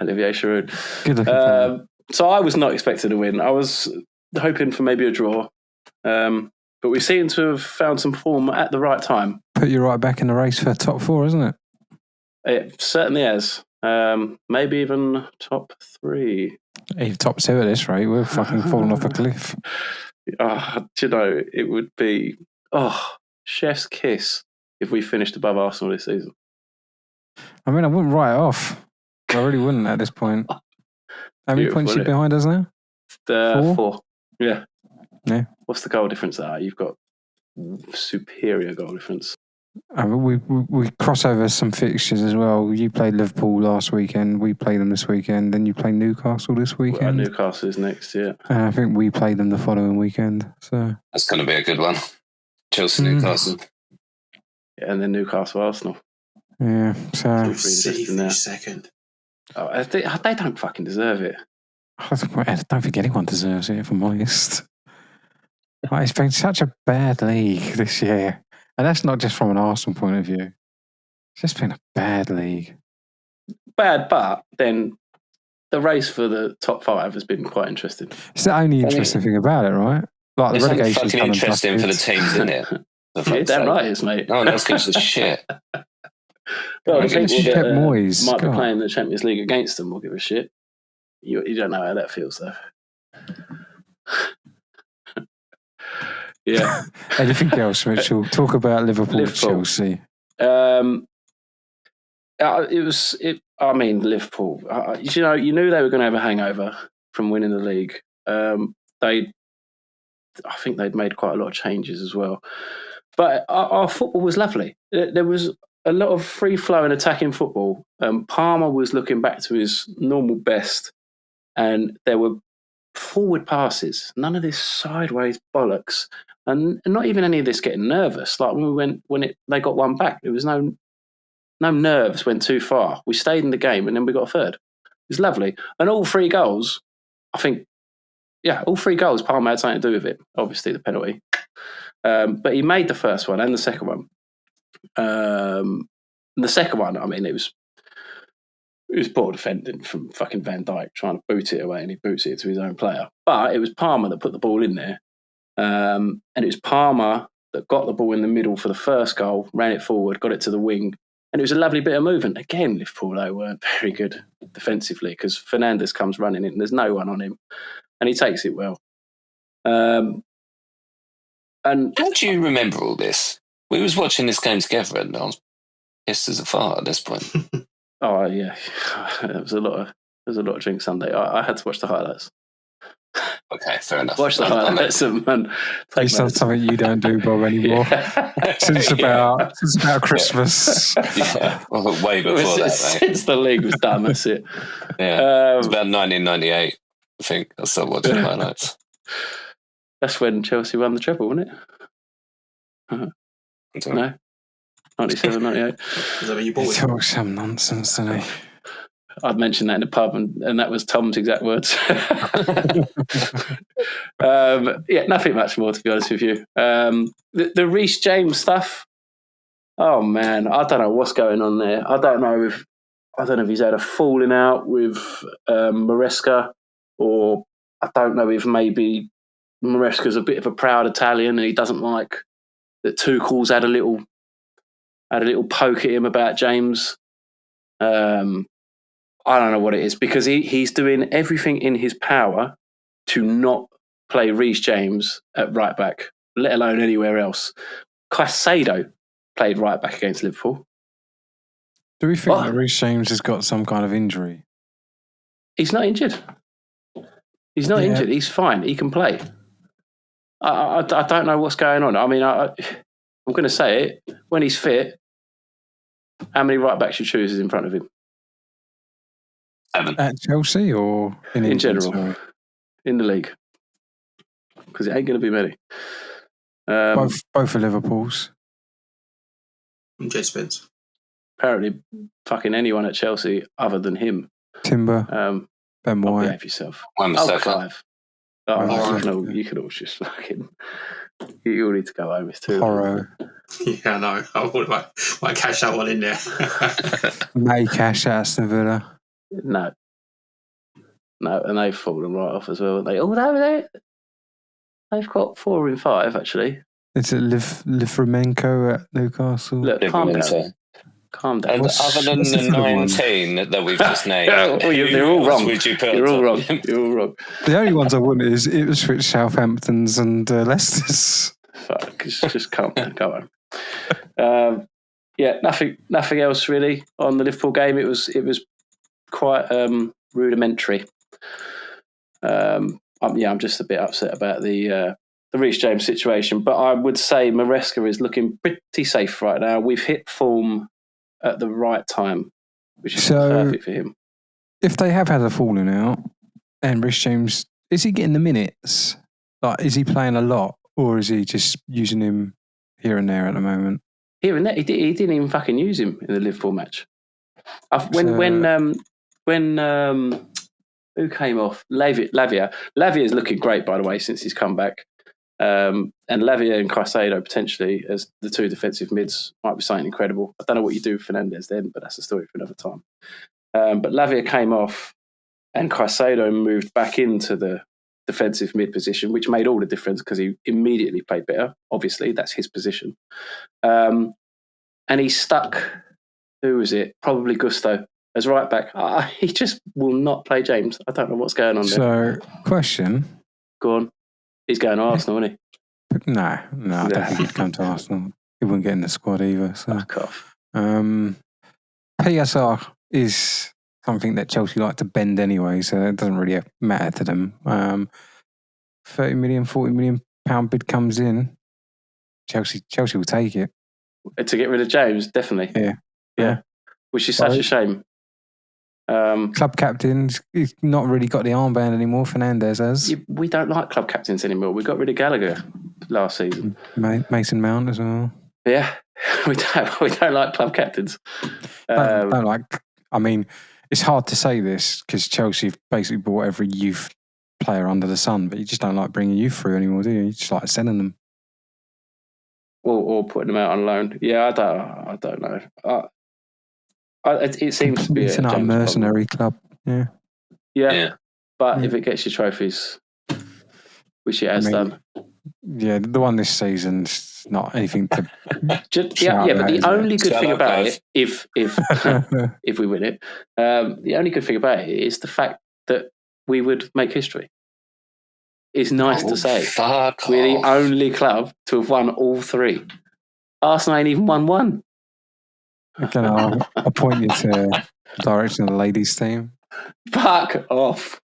Olivier Giroud. good looking player. So I was not expecting a win. I was hoping for maybe a draw. But we seem to have found some form at the right time. Put you right back in the race for top 4, isn't it? It certainly has. Maybe even top 3. Even top 2 at this rate, we're fucking falling off a cliff. Do you know, it would be chef's kiss if we finished above Arsenal this season. I mean, I wouldn't write it off. I really wouldn't at this point. How many points are you behind us now? 4. Yeah. What's the goal difference there? You've got superior goal difference. I mean, we cross over some fixtures as well. You played Liverpool last weekend. We play them this weekend. Then you play Newcastle this weekend. Newcastle is next, yeah. And I think we play them the following weekend. So that's going to be a good one. Chelsea, Newcastle. Yeah, and then Newcastle, Arsenal. Yeah, so City finished second. They don't fucking deserve it. I don't think anyone deserves it, if I'm honest. It's been such a bad league this year. And that's not just from an Arsenal point of view. It's just been a bad league. Bad, but then the race for the top 5 has been quite interesting. It's the only interesting thing about it, right? Like the relegation. It's fucking interesting for the teams, isn't it? Yeah, damn right it is, mate. No one else gives a shit. Well, the people that Moyes, might be playing the Champions League against them will give a shit. You don't know how that feels, though. Yeah. Anything else, Mitchell? Talk about Liverpool. Chelsea. Liverpool. You knew they were going to have a hangover from winning the league. I think they'd made quite a lot of changes as well. But our football was lovely. There was a lot of free-flowing attacking football. Palmer was looking back to his normal best, and there were forward passes. None of this sideways bollocks, and not even any of this getting nervous. Like when they got one back, there was no nerves. Went too far. We stayed in the game, and then we got a third. It was lovely, and all 3 goals. I think, all 3 goals. Palmer had something to do with it. Obviously, the penalty. But he made the first one and the second one. The second one, I mean, it was poor defending from fucking Van Dijk trying to boot it away, and he boots it to his own player. But it was Palmer that put the ball in there. And it was Palmer that got the ball in the middle for the first goal, ran it forward, got it to the wing. And it was a lovely bit of movement. Again, Liverpool, though, weren't very good defensively because Fernandes comes running in and there's no one on him. And he takes it well. And how do you remember all this? We was watching this game together and I was pissed as a fart at this point. Oh yeah, there was a lot of drink Sunday. I had to watch the highlights. Okay, fair enough. Watch the highlights and It's not something you don't do, Bob, anymore. Since about Christmas. Well, way before that, since the league was done. That's it. Yeah, it was about 1998. I think I started watching highlights. That's when Chelsea won the treble, wasn't it? No, 97, 98. He talks some nonsense, doesn't he? I'd mentioned that in the pub, and that was Tom's exact words. Nothing much more, to be honest with you. The Reece James stuff. Oh man, I don't know what's going on there. I don't know if he's had a falling out with Maresca, or I don't know if maybe Maresca's a bit of a proud Italian, and he doesn't like that Tuchel's had a little poke at him about James. I don't know what it is, because he's doing everything in his power to not play Reece James at right back, let alone anywhere else. Caicedo played right back against Liverpool. Do we think that Reece James has got some kind of injury? He's not injured. He's not injured. He's fine. He can play. I don't know what's going on. I mean, I'm going to say it. When he's fit, how many right backs you choose is in front of him? 7. At Chelsea or in general? In the league. Because it ain't going to be many. Both are Liverpool's. And Jed Spence. Apparently, fucking anyone at Chelsea other than him. Timber. Ben White. Behave yourself. Clive. You can all just fucking... You all need to go home. It's too Horror. Yeah, I know. I might cash that one in there. May cash at Aston Villa. No, and they've fallen right off as well. Although they've got 4 in 5, actually. Is it Livremenko at Newcastle? Look, calm down. Calm down. And other than the 19 that we've just named, you're all wrong. You're all wrong. You're all wrong. The only ones I want is Ipswich, Southamptons, and Leicester's. Fuck, just calm down. Go on. Nothing else really on the Liverpool game. It was quite rudimentary. I'm just a bit upset about the Reece James situation, but I would say Maresca is looking pretty safe right now. We've hit form at the right time, which is perfect for him. If they have had a falling out, and Reece James, is he getting the minutes? Like, is he playing a lot, or is he just using him here and there at the moment? Here and there, he didn't even fucking use him in the Liverpool match. When who came off? Lavia. Lavia is looking great, by the way, since he's come back. And Lavia and Caicedo potentially as the 2 defensive mids might be something incredible. I don't know what you do with Fernandes then, but that's a story for another time. But Lavia came off and Caicedo moved back into the defensive mid position, which made all the difference because he immediately played better. Obviously, that's his position. And he stuck, who was it? Probably Gusto as right back. He just will not play James. I don't know what's going on there. So, question. Go on. He's going to Arsenal, isn't he? No, I don't think he'd come to Arsenal. He wouldn't get in the squad either. So. Fuck off. PSR is something that Chelsea like to bend anyway, so it doesn't really matter to them. 30 million, 40 million pound bid comes in. Chelsea will take it. To get rid of James, definitely. Yeah. Which is such a shame. Club captain, he's not really got the armband anymore. Fernandes has. We don't like club captains anymore. We got rid of Gallagher last season. Mason Mount as well. Yeah, we don't like club captains. Don't like. I mean, it's hard to say this because Chelsea basically bought every youth player under the sun, but you just don't like bringing youth through anymore, do you? You just like selling them. Or putting them out on loan. Yeah, I don't know. It seems to be it's a mercenary club. Yeah. But if it gets you trophies, which it has done. Yeah, the one this season's not anything to. But the only good thing about it, if if we win it, the only good thing about it is the fact that we would make history. It's nice to say we're the only club to have won all 3. Arsenal ain't even won 1. Again, I'll point you to the direction of the ladies' team. Fuck off.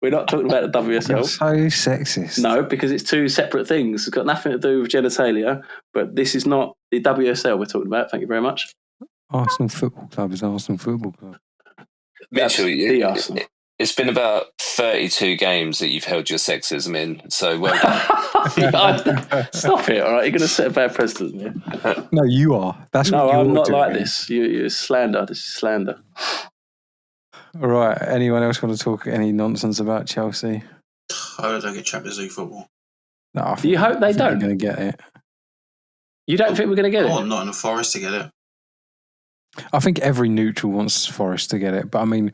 We're not talking about the WSL. You're so sexist. No, because it's 2 separate things. It's got nothing to do with genitalia, but this is not the WSL we're talking about. Thank you very much. Arsenal Football Club is Arsenal Football Club. Mitchell, the Arsenal. It's been about 32 games that you've held your sexism in, so well done. Stop it, all right? You're going to set a bad precedent here. No, you are. That's no, what I'm not doing. like this. You're slander. This is slander. All right. Anyone else want to talk any nonsense about Chelsea? I hope they don't get Champions League football. No, you hope they don't? They're going to get it. You don't think we're going to get it? Oh, not enough Forest to get it. I think every neutral wants Forest to get it, but I mean,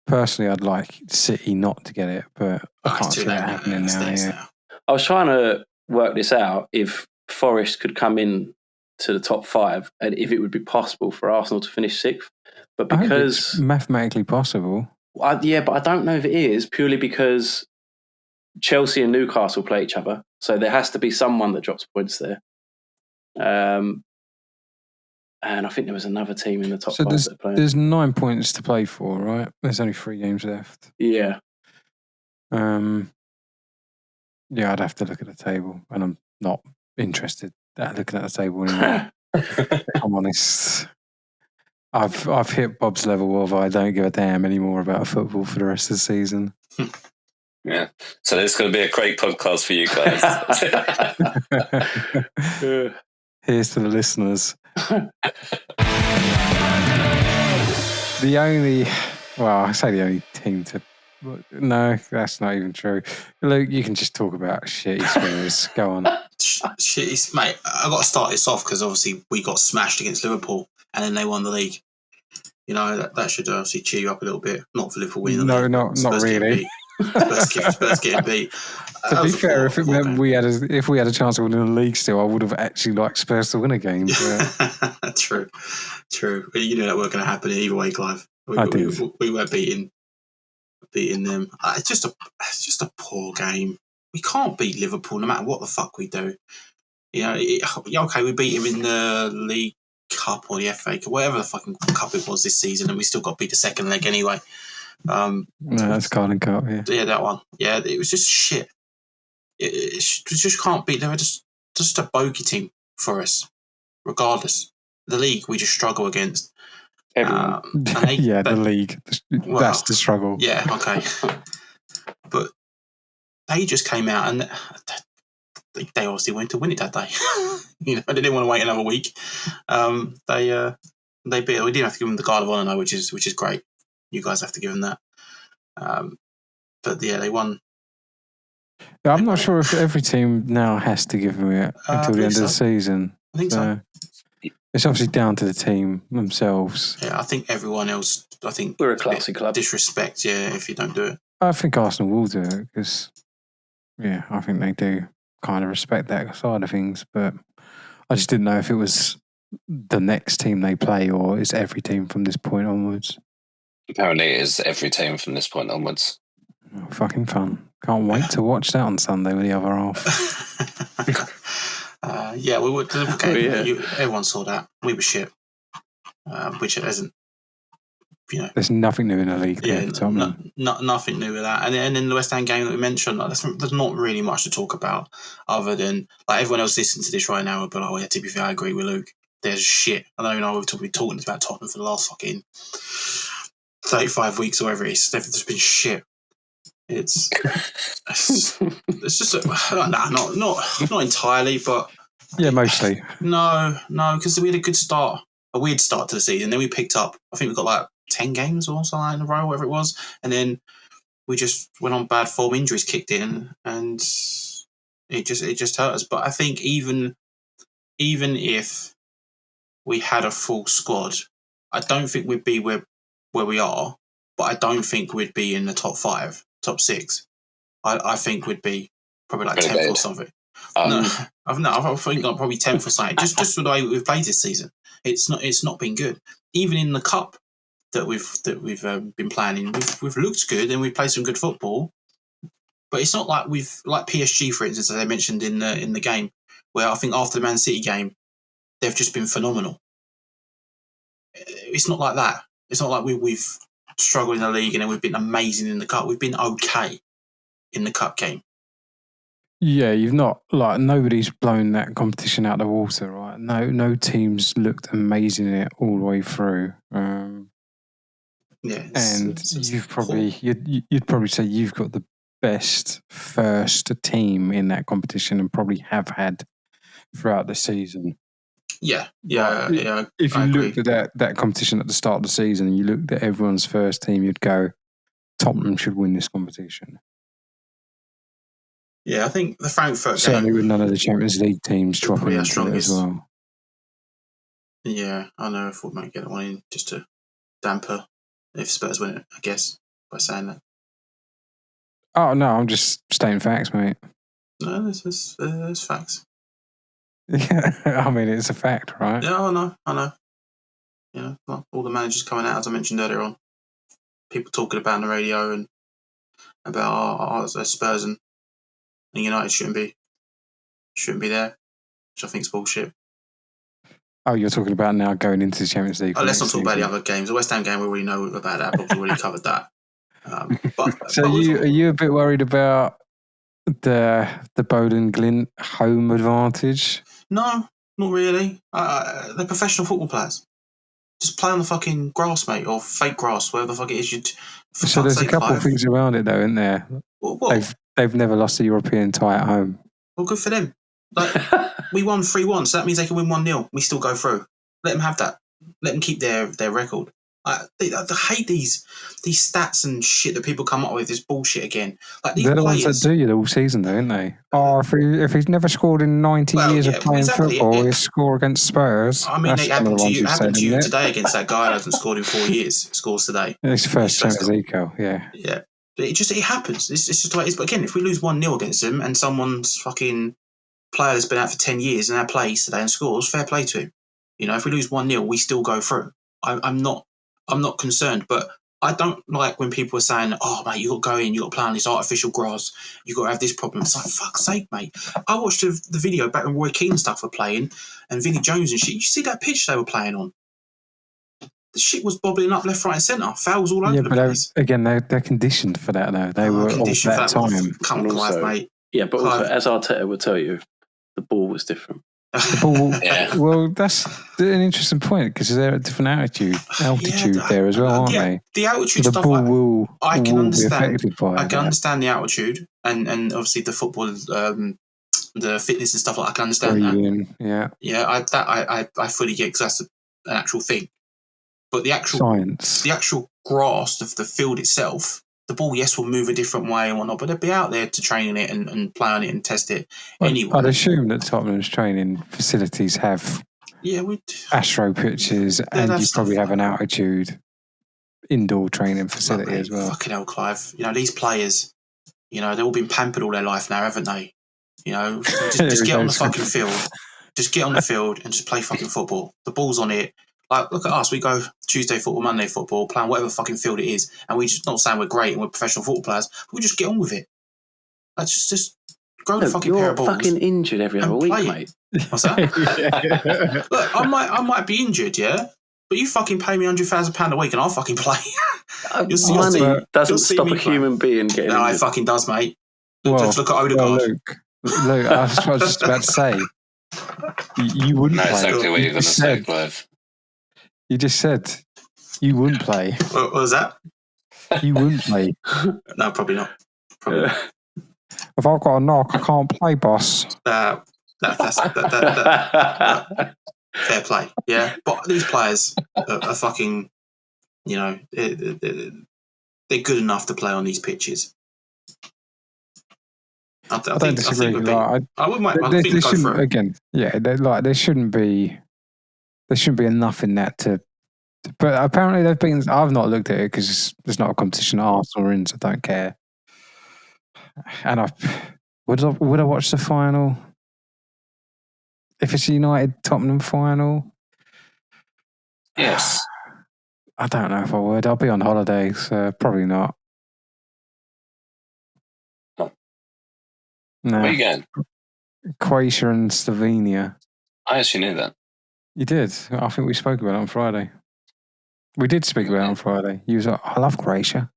personally, I'd like City not to get it, but I can't see that happening now. I was trying to work this out if Forest could come in to the top 5 and if it would be possible for Arsenal to finish 6th. But I hope because it's mathematically possible. but I don't know if it is purely because Chelsea and Newcastle play each other, so there has to be someone that drops points there. And I think there was another team in the top 5 that are playing. There's 9 points to play for, right? There's only 3 games left. Yeah. Yeah, I'd have to look at the table, and I'm not interested at looking at the table anymore. I'm honest. I've hit Bob's level of I don't give a damn anymore about football for the rest of the season. Yeah. So this is going to be a great podcast for you guys. Here's to the listeners. I say the only team to... No, that's not even true. Luke, you can just talk about shitty Spurs. Go on. Shit, mate, I've got to start this off because obviously we got smashed against Liverpool and then they won the league. You know, that should obviously cheer you up a little bit. Not for Liverpool winning the league. No, not really. Spurs getting beat. To be fair, if it meant if we had a chance of winning the league still, I would have actually liked Spurs to win a game. But... True. But you knew that weren't going to happen either way, Clive. I did. We were beating them. It's just a poor game. We can't beat Liverpool no matter what the fuck we do. You know, okay, we beat him in the League Cup or the FA Cup, whatever the fucking cup it was this season, and we still got beat the second leg anyway. No, that's Carling Cup, yeah. Yeah, that one. Yeah, it was just shit. It just can't beat. They were just a bogey team for us, regardless. The league we just struggle against. Everyone. The league. That's the struggle. Yeah, okay. But they just came out and they obviously went to win it that day. You know, they didn't want to wait another week. They beat. We didn't have to give them the Guard of Honour, which is great. You guys have to give them that. But yeah, they won. I'm not sure if every team now has to give them it until the end of the season. I think so. It's obviously down to the team themselves. Yeah, I think everyone else. I think we're a classy club. Disrespect, yeah, if you don't do it. I think Arsenal will do it because, I think they do kind of respect that side of things. But I just didn't know if it was the next team they play or it's every team from this point onwards. Apparently, it is every team from this point onwards. Oh, fucking fun! Can't wait to watch that on Sunday with the other half. Yeah, we would. Okay, everyone saw that. We were shit, which it isn't. You know, there's nothing new in the league. Yeah, nothing new with that. And in the West Ham game that we mentioned, there's not really much to talk about other than like everyone else listening to this right now will be like, "Oh yeah, to be fair, I agree with Luke. There's shit." I don't even know we've been talking about Tottenham for the last fucking 35 weeks or whatever it is. There's been shit. It's just not entirely, but yeah, mostly. No, because we had a weird start to the season. Then we picked up. I think we got like 10 games or something in a row, whatever it was, and then we just went on bad form. Injuries kicked in, and it just hurt us. But I think even if we had a full squad, I don't think we'd be where we are. But I don't think we'd be in the top 5, top 6. I think we'd be probably like 10th or something. I think like probably 10th or something. Just the way we've played this season, it's not been good. Even in the cup that we've been playing in, we've looked good and we've played some good football. But it's not like like PSG, for instance, as I mentioned in the game, where I think after the Man City game, they've just been phenomenal. It's not like that. It's not like we've struggled in the league and then we've been amazing in the cup. We've been okay in the cup game. Yeah, you've not nobody's blown that competition out of the water, right? No teams looked amazing in it all the way through. You'd probably say you've got the best first team in that competition and probably have had throughout the season. Yeah. If you looked at that competition at the start of the season and you looked at everyone's first team, you'd go, Tottenham should win this competition. Yeah, I think the Frankfurt certainly game, with none of the Champions League teams dropping into it as well. Yeah, I know. I thought we might get one in just to damper if Spurs win it, I guess, by saying that. Oh, no, I'm just stating facts, mate. No, there's facts. Yeah, I mean, it's a fact, right? Yeah, I know. You know, like all the managers coming out, as I mentioned earlier on. People talking about on the radio and about Spurs and United shouldn't be there, which I think is bullshit. Oh, you're talking about now going into the Champions League. Let's not talk about the other games. The West Ham game, we already know about that. Bob's already covered that. So are you a bit worried about the Bowden Glint home advantage? No, not really. They're professional football players. Just play on the fucking grass, mate, or fake grass, whatever the fuck it is. So there's a couple of things around it, though, isn't there? What? They've never lost a European tie at home. Well, good for them. Like we won 3-1, so that means they can win 1-0. We still go through. Let them have that. Let them keep their record. I hate these stats and shit that people come up with. This bullshit again. Like these They're the players, ones that do it all season, though, aren't they? Oh, if he's never scored in 90 years of playing football, he'll score against Spurs. I mean, it happened to you today against that guy who hasn't scored in 4 years. Scores today. It's first Champions League goal, yeah. Yeah. But it happens. It's just the way it is. But again, if we lose 1-0 against them and someone's fucking player that's been out for 10 years and now plays today and scores, fair play to him. You know, if we lose 1-0, we still go through. I'm not concerned, but I don't like when people are saying, "Oh, mate, you got to go in, you got to play on this artificial grass, you got to have this problem." It's like, fuck's sake, mate. I watched the video back when Roy Keane and stuff were playing, and Vinnie Jones and shit. You see that pitch they were playing on? The shit was bobbling up left, right, and centre. Fouls all over the place. Again, they're conditioned for that, though. They were conditioned for that time. Come on, Clive, mate. Yeah, but also, as Arteta would tell you, the ball was different. The ball, well, that's an interesting point because they're at a different altitude there as well, aren't they? The altitude so the stuff, ball will understand. be affected by I can understand the altitude and obviously the football, the fitness and stuff like that. I can understand that. Yeah. I fully get because that's an actual thing. But the actual science, the actual grass of the field itself, the ball, yes, will move a different way and whatnot, but they'll be out there to train in it and play on it and test it anyway. I'd assume that Tottenham's training facilities have astro pitches and you probably have an altitude indoor training facility as well. Fucking hell, Clive. You know, these players, you know, they've all been pampered all their life now, haven't they? You know, just get on the fucking field. Just get on the field and just play fucking football. The ball's on it. Like, look at us. We go Tuesday football, Monday football, playing whatever fucking field it is, and we just not saying we're great and we're professional football players. We just get on with it. Like, just grow the fucking pair of balls. You're fucking injured every other week, mate. What's that? Look, I might be injured, yeah, but you fucking pay me £100,000 a week and I'll fucking play. Money doesn't stop a human being getting injured. It fucking does, mate. Just look at Odegaard. Luke, I was just about to say, you wouldn't play. That's exactly what you're going to say, Clive. You just said you wouldn't play. What was that? You wouldn't play. No, probably not. If I've got a knock, I can't play, boss. Fair play, yeah. But these players are fucking, you know, they're good enough to play on these pitches. I don't disagree. I wouldn't go for it. Again, yeah, there shouldn't be enough in that to. But apparently they've been. I've not looked at it because there's not a competition at Arsenal or in, so I don't care. And would I watch the final if it's a United Tottenham final? Yes. I don't know if I would. I'll be on holiday, so probably not. No. No. Where are you going? Croatia and Slovenia. I actually knew that. You did? I think we spoke about it on Friday. We did speak about it on Friday. You was like, I love Croatia.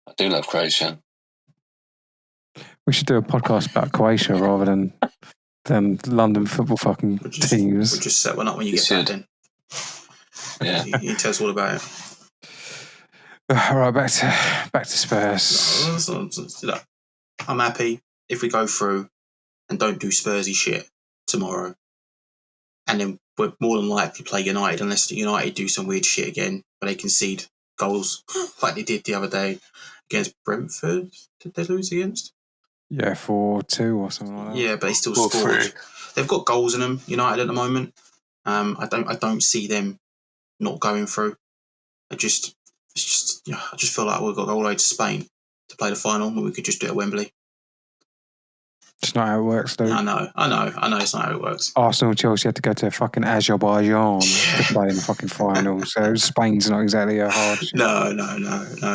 I do love Croatia. We should do a podcast about Croatia rather than London football fucking teams. We'll just set one up when you get back then. Yeah. You tell us all about it. All right, back to Spurs. I'm happy if we go through and don't do Spursy shit tomorrow. And then we're more than likely play United unless United do some weird shit again where they concede goals like they did the other day against Brentford. Did they lose against? Yeah, 4-2 or something like that. Yeah, but they still scored. They've got goals in them, United at the moment. I don't see them not going through. I just feel like we've got to go all the way to Spain to play the final, but we could just do it at Wembley. It's not how it works, though. I know. It's not how it works. Arsenal and Chelsea had to go to fucking Azerbaijan to play in the fucking final. So Spain's not exactly a hardship. No,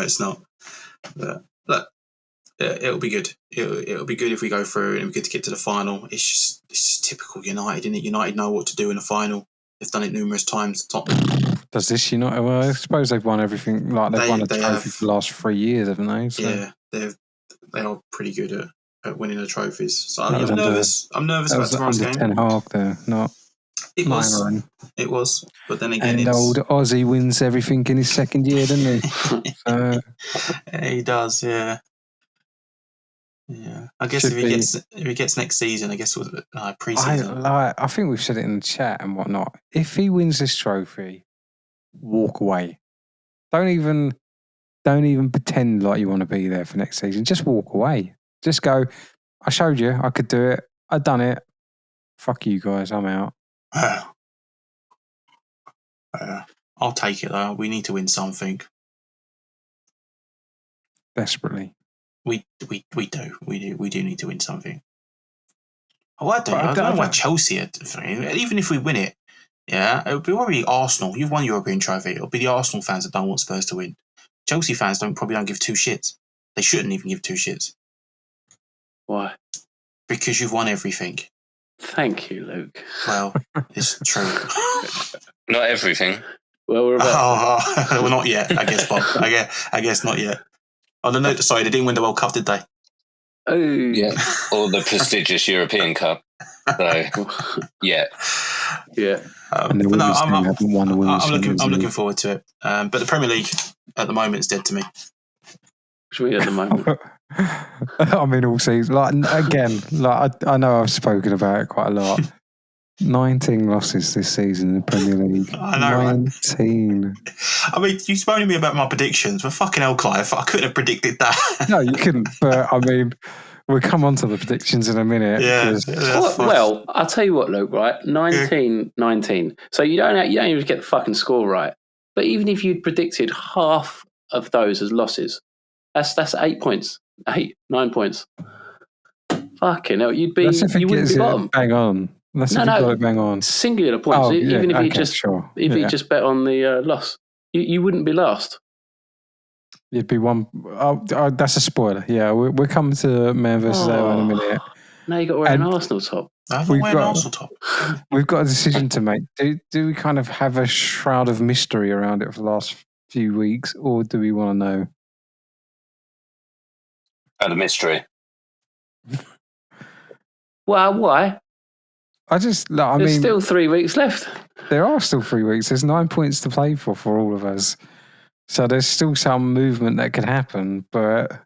it's not. But look, it'll be good. It'll be good if we go through, and it'll be good to get to the final. It's just typical United, isn't it? United know what to do in the final. They've done it numerous times. Tottenham. Does this United? Well, I suppose they've won everything. Like they've won a trophy for the last 3 years, haven't they? So. Yeah, they are pretty good at winning the trophies. So I'm nervous. I'm nervous about tomorrow's game. Ten Hag there, not. It was. It was. But then again, and old Aussie wins everything in his second year, doesn't he? He does. Yeah. Yeah. I guess if he gets next season, I guess with pre-season. I think we've said it in the chat and whatnot. If he wins this trophy, walk away. Don't even pretend like you want to be there for next season. Just walk away. Just go, I showed you I could do it. I've done it. Fuck you guys, I'm out. I'll take it though. We need to win something. Desperately. We do. We do need to win something. Oh, I don't know why Chelsea even if we win it, yeah, it won't be Arsenal. You've won European trophy. It'll be the Arsenal fans that don't want Spurs to win. Chelsea fans probably don't give two shits. They shouldn't even give two shits. Why? Because you've won everything. Thank you, Luke. Well, it's true. Not everything. Well, we're about. Well, not yet. I guess, Bob. I guess not yet. On the note, sorry, they didn't win the World Cup, did they? Oh, yeah. Or the prestigious European Cup. So, yeah. Yeah. And the women's team haven't won the women's. I'm looking forward to it. But the Premier League at the moment is dead to me. What at the moment? I mean, all seasons. Like again, I know I've spoken about it quite a lot. 19 losses this season in the Premier League. I know, 19. Right? I mean, you spoke to me about my predictions, but fucking hell, Clive, I couldn't have predicted that. No, you couldn't. But I mean, we'll come on to the predictions in a minute. Yeah. Well, I'll tell you what, Luke. Right, 19. So you don't even get the fucking score right. But even if you'd predicted half of those as losses, that's 8 points. 9 points. Fucking hell, you wouldn't be bottom. Bang on. If you got it bang on. Singular points. Oh, even if you just bet on the loss, you wouldn't be last. You'd be one. Oh, that's a spoiler. Yeah, we're coming to Man versus AO in a minute. Now you got to wear an Arsenal top. We've got an Arsenal top. We've got a decision to make. Do we kind of have a shroud of mystery around it for the last few weeks, or do we want to know? The mystery. Well, why? There's still 3 weeks left. There are still 3 weeks. There's 9 points to play for all of us. So there's still some movement that could happen, but...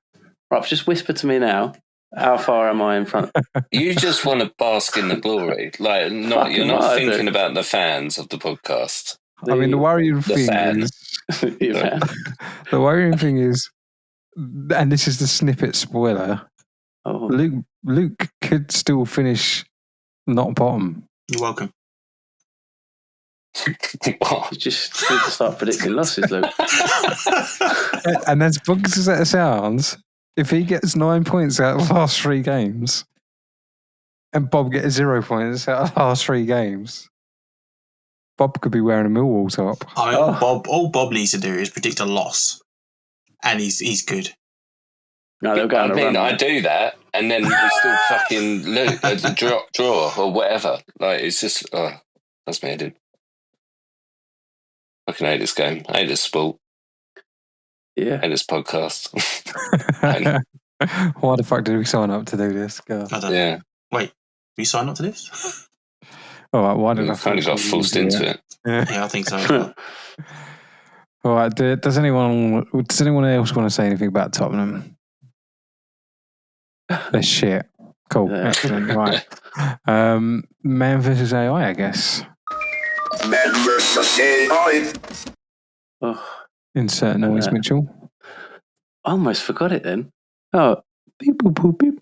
Right, just whisper to me now. How far am I in front? You just want to bask in the glory. Like, you're not thinking about the fans of the podcast. I mean, the worrying thing is... The worrying thing is, and this is the snippet spoiler, Luke could still finish not bottom. You're welcome. You just need to start predicting losses, Luke. And as bugs as it sounds, if he gets 9 points out of the last 3 games, and Bob gets 0 points out of the last 3 games, Bob could be wearing a Millwall top. All Bob needs to do is predict a loss, and he's good. No, they'll go on a run. I do that, and then we still fucking draw or whatever. Like, it's just, that's me, I did. I fucking hate this game. I hate this sport. Yeah. I hate this podcast. Why the fuck did we sign up to do this? God. I don't know. Wait, we signed up to this? All right, why did I kind of got forced into it? Yeah, I think so. All right, does anyone else want to say anything about Tottenham? They're shit. Cool. Yeah. Excellent. Right. Man versus AI, I guess. Man versus AI. Insert noise, Mitchell. I almost forgot it then. Oh, beep, boop, boop, beep.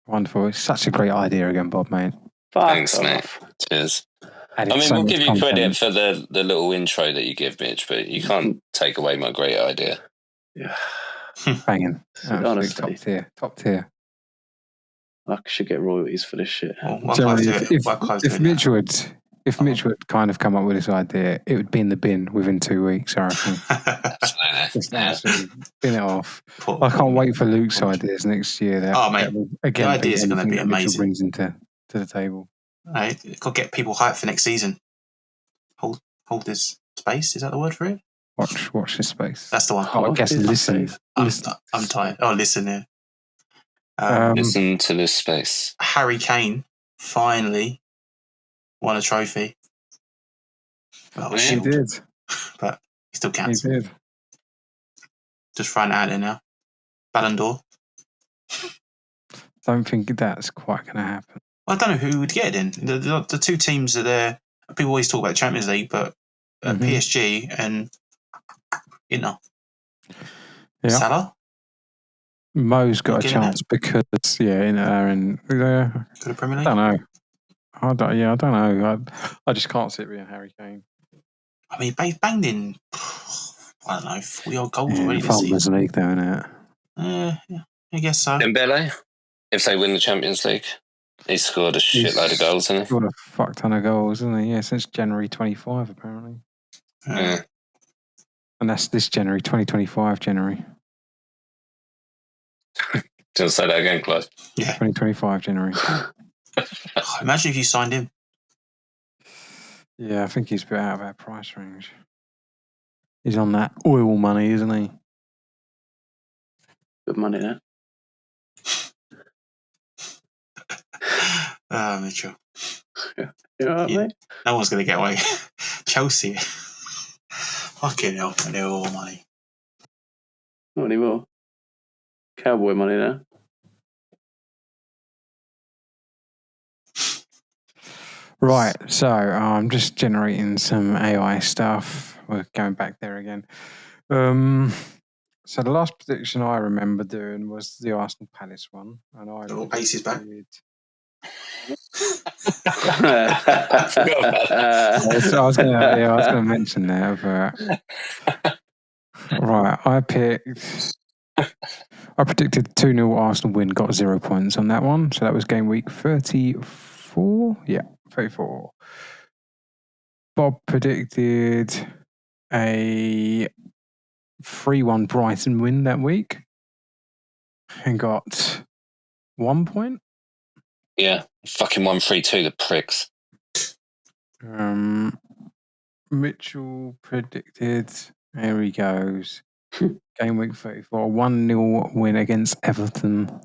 Wonderful. It's such a great idea again, Bob, mate. Thanks, mate. Cheers. We'll give you credit for the little intro that you give, Mitch, but you can't take away my great idea. Yeah. Banging. Honestly. Top tier. I should get royalties for this shit. Well, why Generally, Clive do it? Why Clive do if it Mitch now? would, if Mitch would kind of come up with this idea, it would be in the bin within 2 weeks. I reckon. Just absolutely bin it off. I can't wait for Luke's ideas next year. That mate, will again the ideas are going to be anything that Mitchell amazing. brings into the table. Right, got to get people hyped for next season. Hold this space. Is that the word for it? Watch this space. That's the one. I guess listen. I'm tired. Oh, listen here. Listen to this space. Harry Kane finally won a trophy. Well, He did. But he still He counts. did. Just throwing it out there now. Ballon d'Or. Don't think that's quite going to happen. Well, I don't know who would get it in. The two teams are there. People always talk about the Champions League, but PSG and Inter. Yeah. Salah? Mo's got a chance because Inter and For the Premier League? I don't know. I just can't sit behind Harry Kane. I mean, banged in, I don't know, 40 odd goals already this Farmers season. League, though, innit? Yeah, I guess so. Dembele, if they win the Champions League, he's scored a shitload of goals, hasn't he? Scored a fuck ton of goals, hasn't he? Yeah, since January 25, apparently. Yeah. And that's this January, 2025 January. Do you want to say that again, Clive? Yeah. 2025 January. Imagine if you signed him. Yeah, I think he's a bit out of our price range. He's on that oil money, isn't he? Good money, that. Mitchell. You know what I mean? No one's going to get away. Chelsea. Fucking hell, they're all money. Not anymore. Cowboy money now. Right, so I'm just generating some AI stuff. We're going back there again. So the last prediction I remember doing was the Arsenal Palace one, and I Pace is back. I was going to mention that, but right, I predicted 2-0 Arsenal win, got 0 points on that one. So that was game week 34. Yeah, 34. Bob predicted a 3-1 Brighton win that week and got 1 point. Yeah, fucking 1-3-2, the pricks. Mitchell predicted, here he goes, game week 34, 1-0 win against Everton,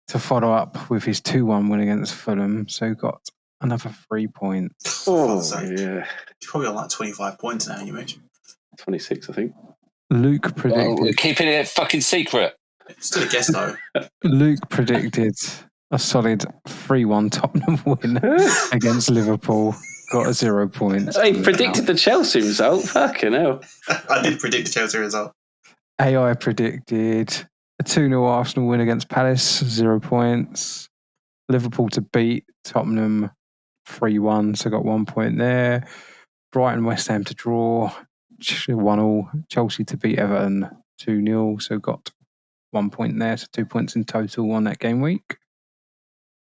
to follow up with his 2-1 win against Fulham, so got another 3 points. Yeah. You're probably on like 25 points now, you Mitch. 26, I think. Luke predicted... we're keeping it fucking secret. It's still a guess, though. Luke predicted a solid 3-1 Tottenham win against Liverpool. Got 0 points. He predicted the Chelsea result. Fucking hell. I did predict the Chelsea result. AI predicted a 2-0 Arsenal win against Palace, 0 points. Liverpool to beat Tottenham 3-1, so got 1 point there. Brighton West Ham to draw 1-1. Chelsea to beat Everton 2-0, so got 1 point there, so 2 points in total on that game week.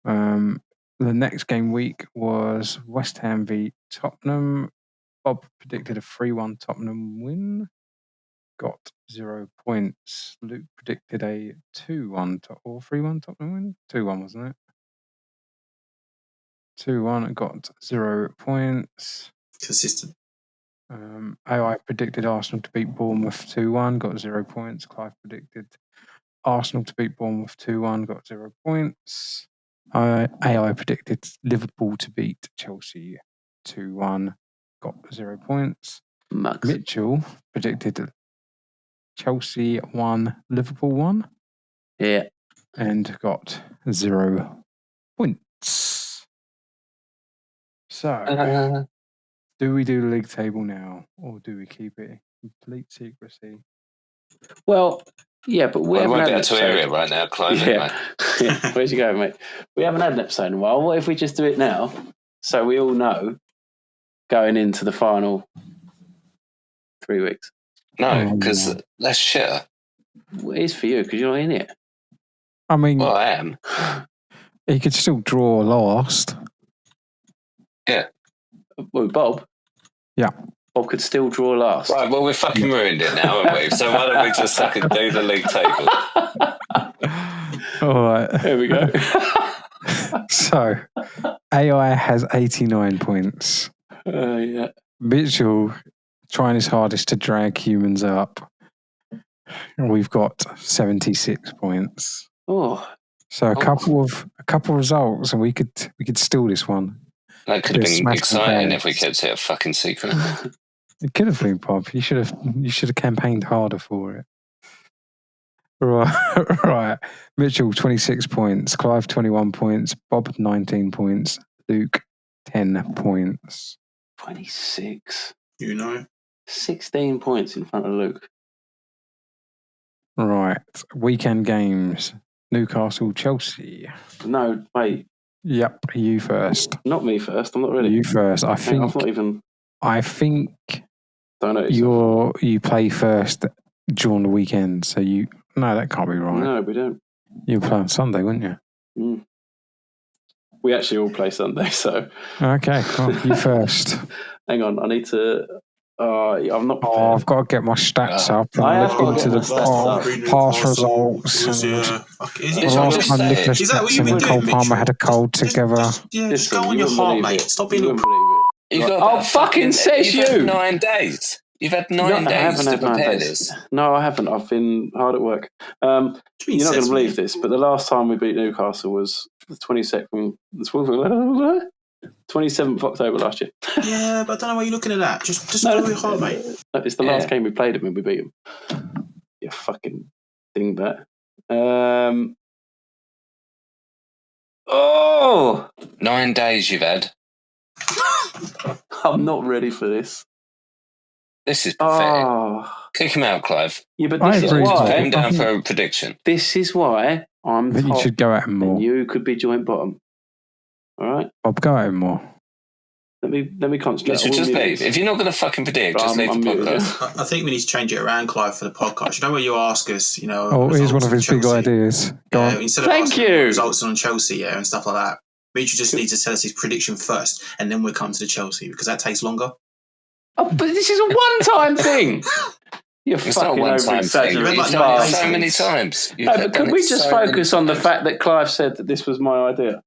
The next game week was West Ham v Tottenham. Bob predicted a 3-1 Tottenham win. Got 0 points. Luke predicted a 2-1 or 3-1 Tottenham win. 2-1, wasn't it? 2-1. Got 0 points. Consistent. AI predicted Arsenal to beat Bournemouth 2-1. Got 0 points. Clive predicted Arsenal to beat Bournemouth 2-1. Got 0 points. AI predicted Liverpool to beat Chelsea 2-1. Got 0 points. Max. Mitchell predicted Chelsea 1, Liverpool 1. Yeah. And got 0 points. So, do we do the league table now, or do we keep it complete secrecy? Well, yeah, but we haven't won't had be an able to episode. air it right now, Clive. Yeah. Yeah. Where's you going, mate? We haven't had an episode in a while. What if we just do it now, so we all know going into the final 3 weeks? No, because that's shit. Well, it is for you because you're not in it. I mean, Well, I am. he could still draw last. Well, Bob. Yeah. Bob could still draw last. Right, well, we've fucking ruined it now, haven't we? So why don't we just fucking do the league table? All right. Here we go. So, AI has 89 points. Yeah. Mitchell trying his hardest to drag humans up. We've got 76 points. Oh. So a couple of results, and we could steal this one. That could have Just been smash exciting the if we kept it a fucking secret. It could have been, Bob. You should have campaigned harder for it. Right, right. Mitchell 26 points, Clive 21 points, Bob 19 points, Luke 10 points. 26. 16 points in front of Luke. Right. Weekend games. Newcastle, Chelsea. No, wait. Yep, you first. Not me first. I'm not ready. You first. I Hang on, think. I've not even. I think Don't know. you play first during the weekend. So you. No, that can't be right. No, we don't. You play on Sunday, wouldn't you? Mm. We actually all play Sunday, so. Okay, well, you first. Hang on, I need to. I'm not. Oh, I've got to get my stats up. I have look got to into get my stats up. past results. Last time Nicholas Jackson and Cole Palmer had a cold together. Just go on your heart, mate. Stop being all. Fucking says You've you. had 9 days. You've had 9 days to prepare this. No, I haven't. I've been hard at work. You're not going to believe this, but the last time we beat Newcastle was the 27th of October last year. Yeah, but I don't know why you're looking at that. Just go on your heart, mate. It's the last game we played them and we beat them. You fucking dingbat. 9 days you've had. I'm not ready for this. This is pathetic. Kick him out, Clive. Yeah, but this is Just why. put him down for a prediction. This is why I'm I think you top should go at him more. and you could be joint bottom. All right? Bob, go at him more. Let me concentrate. Mitchell, just leave. If you're not going to fucking predict, just leave the podcast. I think we need to change it around, Clive, for the podcast. You know where you ask us, here's one of his big ideas. Go on. Instead of asking results on Chelsea, and stuff like that, Mitchell just needs to tell us his prediction first, and then we'll come to the Chelsea, because that takes longer. Oh, but this is a one-time thing. You're It's fucking not a one-time thing. over-exaggerating. You've done it so many times. No, but can we just focus on the fact that Clive said that this was my idea?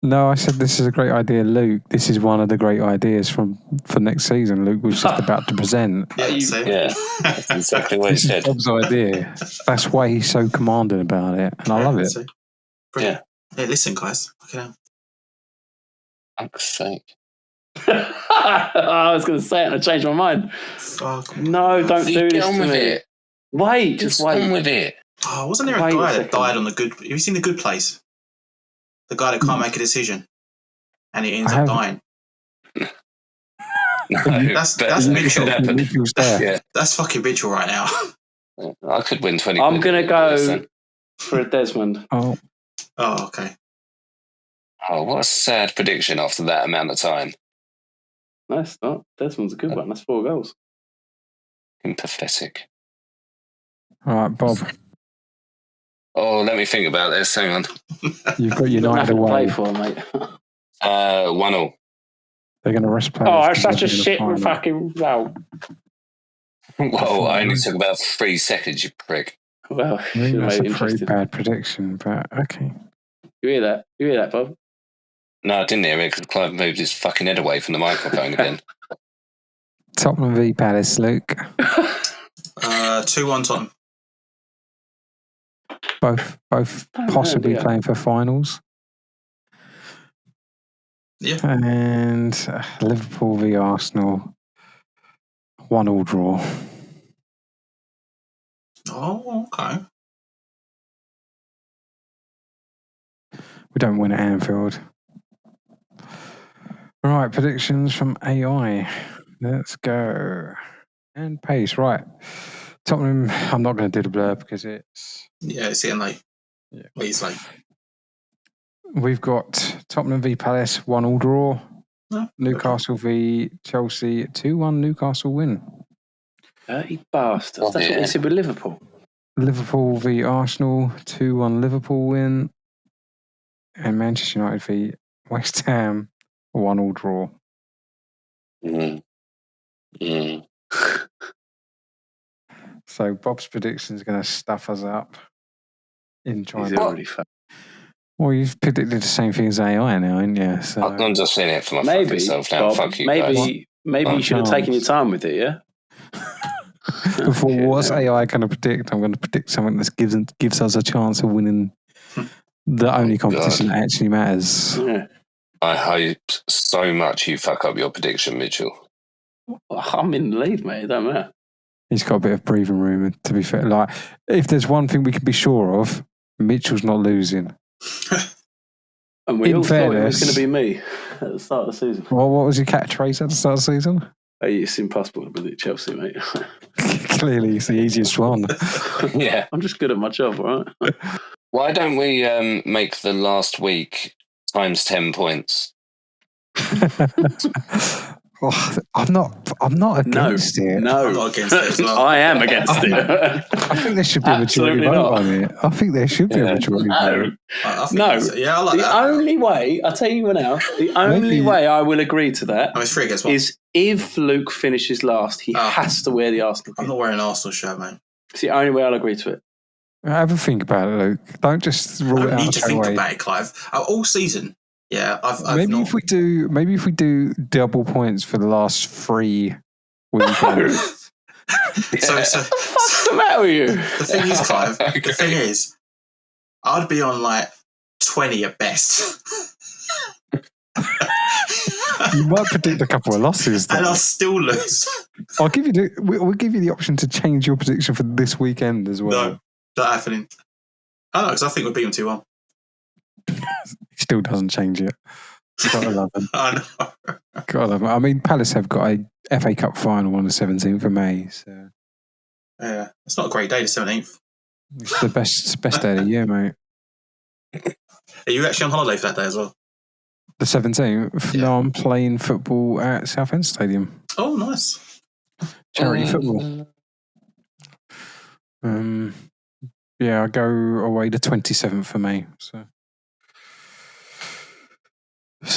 No, I said this is a great idea, Luke. This is one of the great ideas for next season. Luke was just about to present. Yeah, that's exactly what he This is said. Bob's idea. That's why he's so commanding about it, and I love it. Brilliant. Yeah, listen, guys. Okay. Fuck's sake. I was going to say it and I changed my mind. Fuck. No, don't do this to me. It. Wait, just wait. On with it. Oh, wasn't there a guy that died on the good... Have you seen The Good Place? The guy that can't make a decision. And he ends up dying. That's Mitchell. Yeah. That's fucking Mitchell right now. I could win 20 I'm going to go for a Desmond. Oh, okay. Oh, what a sad prediction after that amount of time. No, it's not. Desmond's a good one. That's 4 goals. Pathetic. All right, Bob. Oh, let me think about this. Hang on. You've got United away. To play for, mate. 1-1. They're going to rest players. Oh, that's such a shit fucking result. Well, I only took about 3 seconds, you prick. Well, I think that's a pretty bad prediction, but okay. You hear that? You hear that, Bob? No, I didn't hear it because Clive moved his fucking head away from the microphone again. Tottenham v Palace, Luke. 2-1 Tottenham. Both possibly playing for finals. Yeah. And Liverpool v Arsenal. 1-1 draw. Oh, okay. We don't win at Anfield. All right, predictions from AI. Let's go. And pace, right. Tottenham, I'm not going to do the blur because it's... Yeah, it's getting late. Yeah. Please, late. We've got Tottenham v Palace, 1-1 draw. No, Newcastle v Chelsea, 2-1 Newcastle win. Dirty bastards. That's what they said with Liverpool. Liverpool v Arsenal, 2-1 Liverpool win. And Manchester United v West Ham, 1-1 draw. So Bob's prediction is going to stuff us up in China. He's already fat. Well, you've predicted the same thing as AI now, haven't you? So I'm just seeing it for my Maybe, fucking self now. Bob, Fuck you guys. maybe you should have taken your time with it, yeah? Before what's AI going to predict? I'm going to predict something that gives us a chance of winning the only competition that actually matters. Yeah. I hope so much you fuck up your prediction, Mitchell. I'm in the lead, mate. It don't matter. He's got a bit of breathing room, to be fair. Like, if there's one thing we can be sure of, Mitchell's not losing. And we In all thought it was fairness- going to be me at the start of the season. Well, what was your catchphrase at the start of the season? Hey, it's impossible to predict Chelsea, mate. Clearly, it's the easiest one. Yeah. I'm just good at my job, all right? Why don't we make the last week times 10 points? Oh, I'm not against it. No. I'm not against it as well. I am against it. I think there should be a majority Absolutely vote not. on it. I think there should be a majority vote. I think No. it's- yeah, I like The that. only way, I'll tell you now, the only way I will agree to that Oh, it's 3 against 1. is if Luke finishes last, he has to wear the Arsenal I'm kit. not wearing an Arsenal shirt, mate. It's the only way I'll agree to it. Have a think about it, Luke. Don't just I rule it don't out need to straight think away. about it, Clive. All season, yeah, I've Maybe not... if we do double points for the last 3 weekends. So, What's the matter with you? the thing is, Clive, the thing is, I'd be on like 20 at best. You might predict a couple of losses. And Though. I'll still lose. We'll give you the option to change your prediction for this weekend as well. No, not happening. I know, because I think we'll beat them 2-1. Still doesn't change it. Gotta love them. I know. Gotta love them. I mean, Palace have got a FA Cup final on the 17th of May, so Yeah, it's not a great day, the 17th. it's the best day of the year, mate. Are you actually on holiday for that day as well? The 17th. Yeah. No, I'm playing football at Southend Stadium. Oh, nice. Charity football. Yeah, I go away the 27th of May. So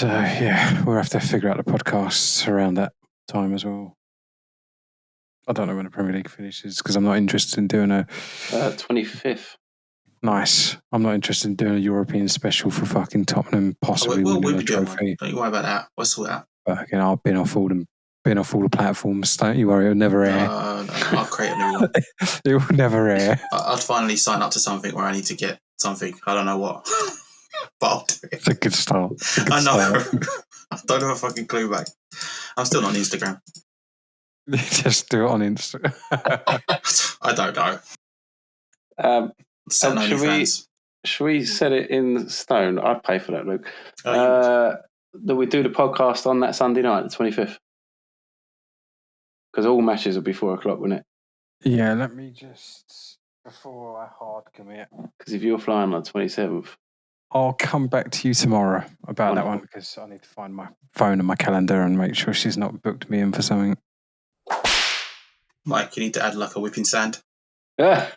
yeah, we'll have to figure out the podcasts around that time as well. I don't know when the Premier League finishes because I'm not interested in doing 25th. Nice. I'm not interested in doing a European special for fucking Tottenham, possibly We'll winning be a doing trophy. one. Don't you worry about that. We'll sort that. But again, I've been off all the platforms. Don't you worry, it'll never air. No, I'll create a new one. It will never air. I'd finally sign up to something where I need to get something. I don't know what. But I'll do it. It's a good start. It's a good I know. start. I don't have a fucking clue back. I'm still not on Instagram. Just do it on Instagram. I don't know. Should we set it in stone? I'd pay for that, Luke. Oh, That we do the podcast on that Sunday night, the 25th. Because all matches will be 4:00, wouldn't it? Yeah, let me just, before I hard commit, Because if you're flying on the 27th, I'll come back to you tomorrow about that one because I need to find my phone and my calendar and make sure she's not booked me in for something. Mike, you need to add like a whipping sand. yeah.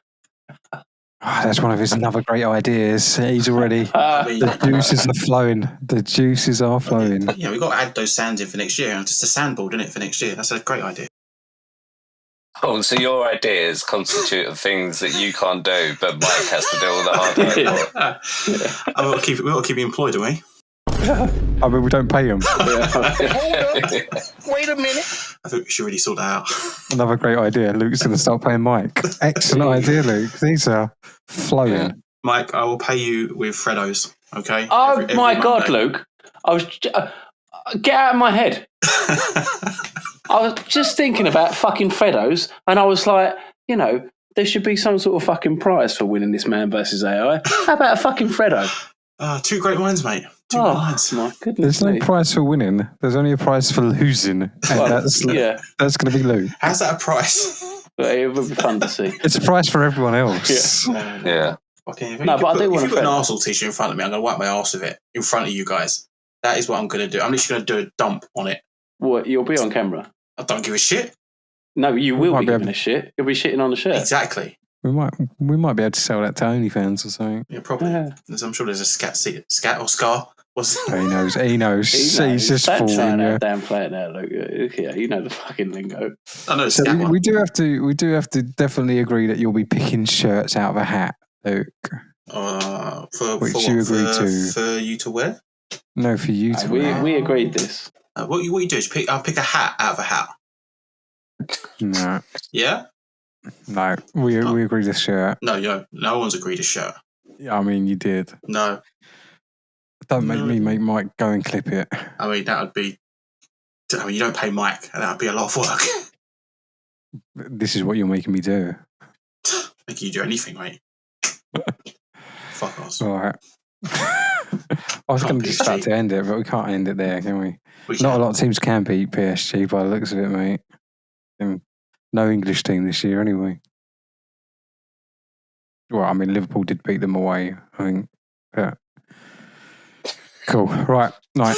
Oh, that's one of his another great ideas. He's already, the juices are flowing. The juices are flowing. Yeah, we've got to add those sands in for next year. Just a sandboard, isn't it, for next year? That's a great idea. Oh, so your ideas constitute of things that you can't do, but Mike has to do all the hard work for. We've got to keep you employed, do we? I mean, we don't pay him. Wait a minute. I think we should really sort that out. Another great idea. Luke's going to start paying Mike. Excellent idea, Luke. These are flowing. Yeah. Mike, I will pay you with Freddos, okay? Oh Every my God, Monday. Luke! I was get out of my head. I was just thinking about fucking Freddos, and I was like, there should be some sort of fucking prize for winning this man versus AI. How about a fucking Freddo? 2 great minds, mate. 2 great minds. My goodness! There's no me. prize for winning. There's only a prize for losing. And that's going to be Luke. How's that a price? But it would be fun to see. It's a prize for everyone else. Yeah. Okay, No, but I do want if a you put an Freddo. Arsenal t-shirt in front of me, I'm going to wipe my arse with it in front of you guys. That is what I'm going to do. I'm literally going to do a dump on it. What? You'll be on camera. I don't give a shit. No, you will Might be be giving able- a shit. You'll be shitting on the shirt. Exactly. We might be able to sell that to OnlyFans or something. Yeah, probably. Yeah. I'm sure there's a scat or scar. What's He knows. He's just Don't try fooling and you. downplay it there, Luke. Yeah, you know the fucking lingo. I know So scat one. we do have to definitely agree that you'll be picking shirts out of a hat, Luke. Which you agreed to. For you to wear. No, for you to wear. We agreed this. What you do is I'll pick a hat out of a hat. No, Yeah. no, we agreed this shirt. No, no one's agreed a shirt. I mean, you did. No. Don't make me make Mike go and clip it. I mean, that would be. I mean, you don't pay Mike, and that would be a lot of work. This is what you're making me do. Make you do anything, mate. Fuck us. All right. I was going to just start to end it, but we can't end it there, can we? Not a lot of teams can beat PSG by the looks of it, mate. No English team this year, anyway. Well, I mean, Liverpool did beat them away, I think. But... Cool. Right. Night.